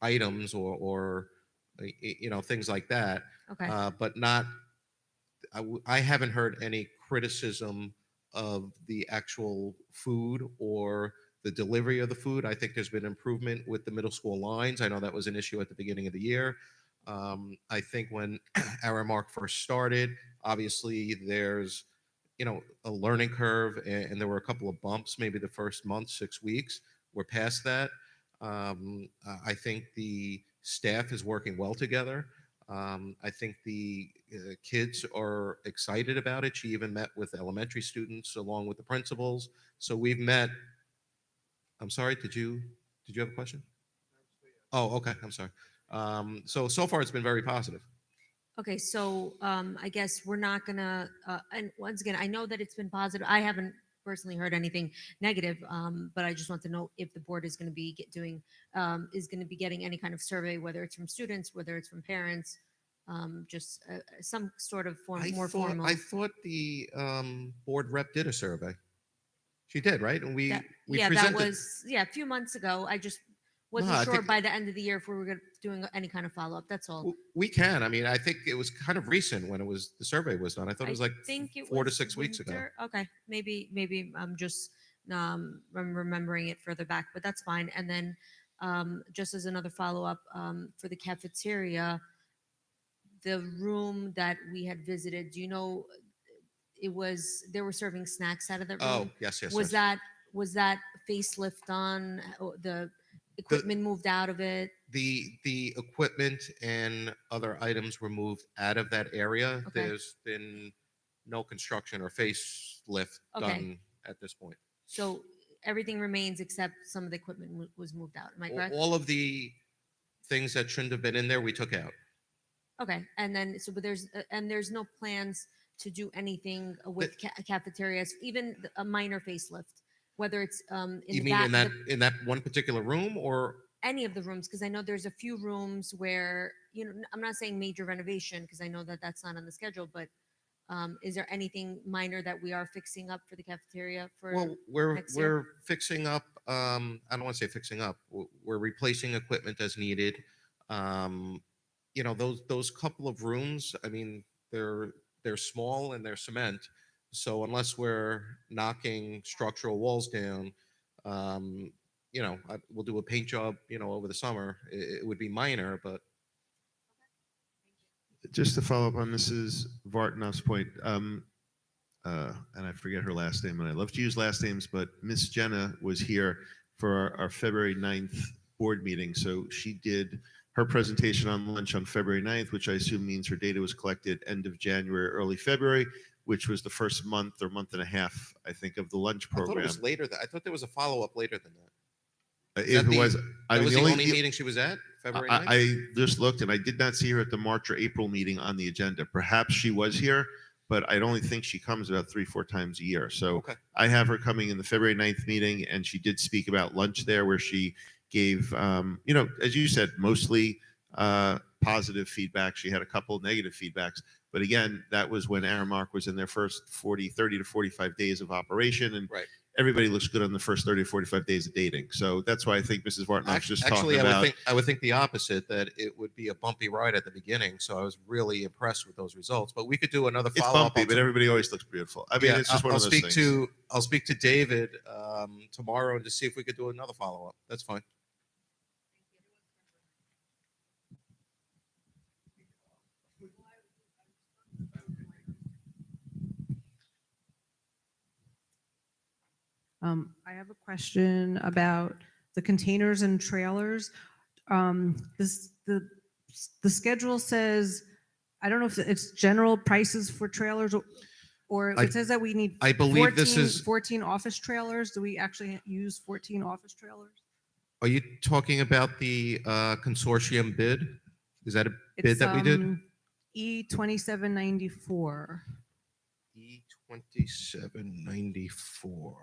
items or things like that. Okay. But not, I haven't heard any criticism of the actual food or the delivery of the food. I think there's been improvement with the middle school lines. I know that was an issue at the beginning of the year. I think when Aramark first started, obviously there's, a learning curve, and there were a couple of bumps, maybe the first month, 6 weeks. We're past that. I think the staff is working well together. I think the kids are excited about it. She even met with elementary students along with the principals. So we've met. I'm sorry, did you have a question? Oh, okay. I'm sorry. So far it's been very positive. Okay, so I guess we're not gonna, and once again, I know that it's been positive. I haven't personally heard anything negative, but I just want to know if the board is gonna be is gonna be getting any kind of survey, whether it's from students, whether it's from parents, just some sort of more formal. I thought the board rep did a survey. She did, right? And we Yeah, that presented. was, a few months ago. I just No, wasn't I sure think- by the end of the year if we were doing any kind of follow-up, that's all. We can. I mean, I think it was kind of recent when the survey was done. I thought it was like think it 4 to was 6 weeks ago. winter. Okay, maybe I'm just remembering it further back, but that's fine. And then just as another follow-up, for the cafeteria, the room that we had visited, do you know, they were serving snacks out of that room? Oh, yes, yes. Was yes. that facelift on, the equipment moved out of it? The equipment and other items were moved out of that area. Okay. There's been no construction or facelift Okay. done at this point. So everything remains except some of the equipment was moved out. Am I correct? All of the things that shouldn't have been in there, we took out. Okay, and then, but there's no plans to do anything with cafeterias, even a minor facelift, whether it's in You the mean back, in that one particular room, or any of the rooms, because I know there's a few rooms where, I'm not saying major renovation, because I know that that's not on the schedule, but is there anything minor that we are fixing up for the cafeteria for well, we're next year? we're fixing up. I don't want to say fixing up. We're replacing equipment as needed. Those couple of rooms. I mean, they're small and they're cement. So unless we're knocking structural walls down, we'll do a paint job, over the summer. It would be minor, but Just to follow up on Mrs. Vartanoff's point, and I forget her last name, and I love to use last names, but Miss Jenna was here for our February 9th board meeting. So she did her presentation on lunch on February 9th, which I assume means her data was collected end of January, early February, which was the first month or month and a half, I think, of the lunch I thought program. it was later. I thought there was a follow up later than that. If it was, That was the only deal- meeting she was at, February 9th? I just looked and I did not see her at the March or April meeting on the agenda. Perhaps she was here, but I only think she comes about 3-4 times a year. So Okay. I have her coming in the February 9th meeting, and she did speak about lunch there, where she gave, as you said, mostly positive feedback. She had a couple of negative feedbacks. But again, that was when Aramark was in their first 30 to 45 days of operation. And Right. everybody looks good on the first 30 to 45 days of dating. So that's why I think Mrs. Vartanoff's just Actually, talking about. I would think the opposite, that it would be a bumpy ride at the beginning. So I was really impressed with those results. But we could do another It's follow up. bumpy, but everybody always looks beautiful. I mean, it's just one of those things. I'll speak to David tomorrow to see if we could do another follow up. That's fine. I have a question about the containers and trailers. The schedule says, I don't know if it's general prices for trailers or I- it says that we need I believe this is- 14 office trailers. Do we actually use 14 office trailers? Are you talking about the consortium bid? Is that a bid It's that we did? E2794. E2794.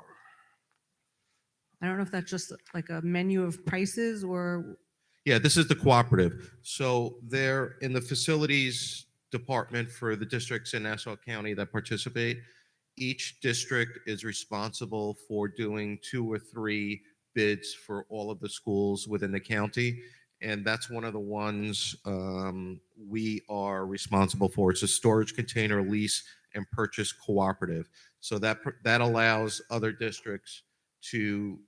I don't know if that's just like a menu of prices or Yeah, this is the cooperative. So they're in the facilities department for the districts in Nassau County that participate. Each district is responsible for doing 2 or 3 bids for all of the schools within the county. And that's one of the ones we are responsible for. It's a storage container lease and purchase cooperative. So that allows other districts to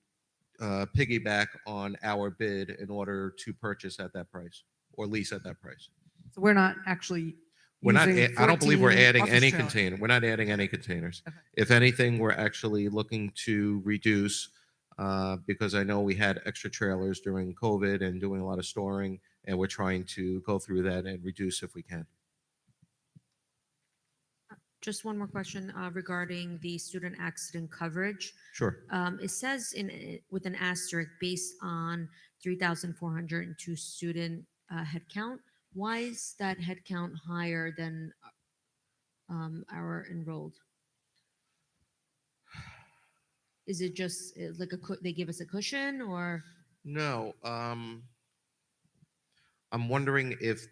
piggyback on our bid in order to purchase at that price or lease at that price. so we're not actually We're not. using I don't believe we're 14 adding office any trailers. container. We're not adding any containers. If anything, we're actually looking to reduce because I know we had extra trailers during COVID and doing a lot of storing, and we're trying to go through that and reduce if we can. Just one more question regarding the student accident coverage. Sure. It says with an asterisk based on 3,402 student head count. Why is that head count higher than our enrolled? Is it just like they give us a cushion, or? No, I'm wondering if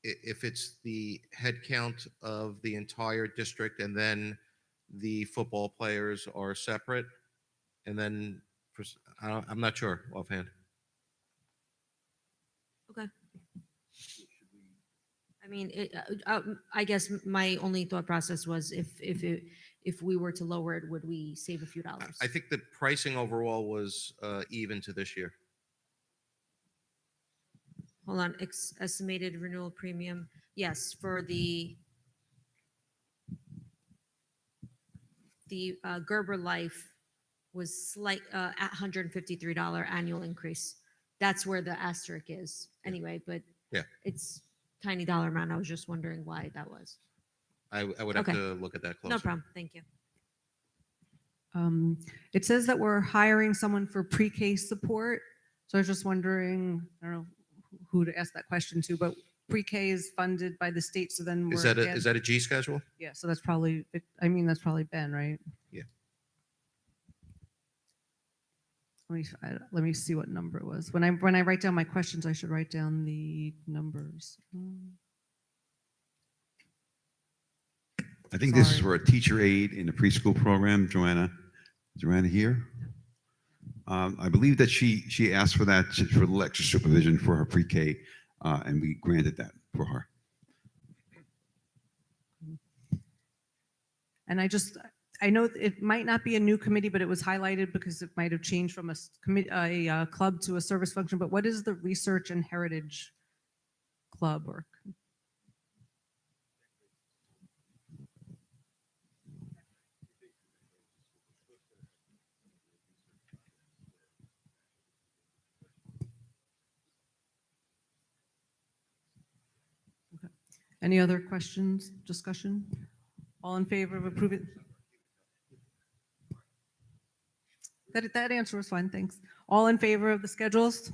if it's the head count of the entire district and then the football players are separate, and then I'm not sure offhand. Okay. I mean, I guess my only thought process was if we were to lower it, would we save a few dollars? I think the pricing overall was even to this year. Hold on, estimated renewal premium. Yes, for the Gerber Life was slight at $153 annual increase. That's where the asterisk is anyway, but Yeah, it's tiny dollar amount. I was just wondering why that was. I would have Okay. to look at that closer. No problem. Thank you. It says that we're hiring someone for pre-K support. So I was just wondering, I don't know who to ask that question to, but pre-K is funded by the state. So then Is we're that a G schedule? yeah. So that's probably, that's probably Ben, right? Yeah. Let me see what number it was. When I write down my questions, I should write down the numbers. I think this is Sorry. for a teacher aide in the preschool program. Joanna here. I believe that she asked for that for the extra supervision for her pre-K, and we granted that for her. And I know it might not be a new committee, but it was highlighted because it might have changed from a club to a service function. But what is the Research and Heritage Club or? Okay. Any other questions, discussion? All in favor of approving? That answer was fine, thanks. All in favor of the schedules?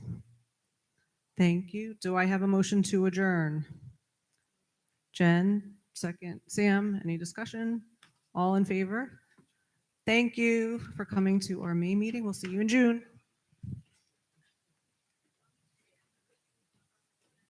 Thank you. Do I have a motion to adjourn? Jen, second. Sam, any discussion? All in favor? Thank you for coming to our May meeting. We'll see you in June.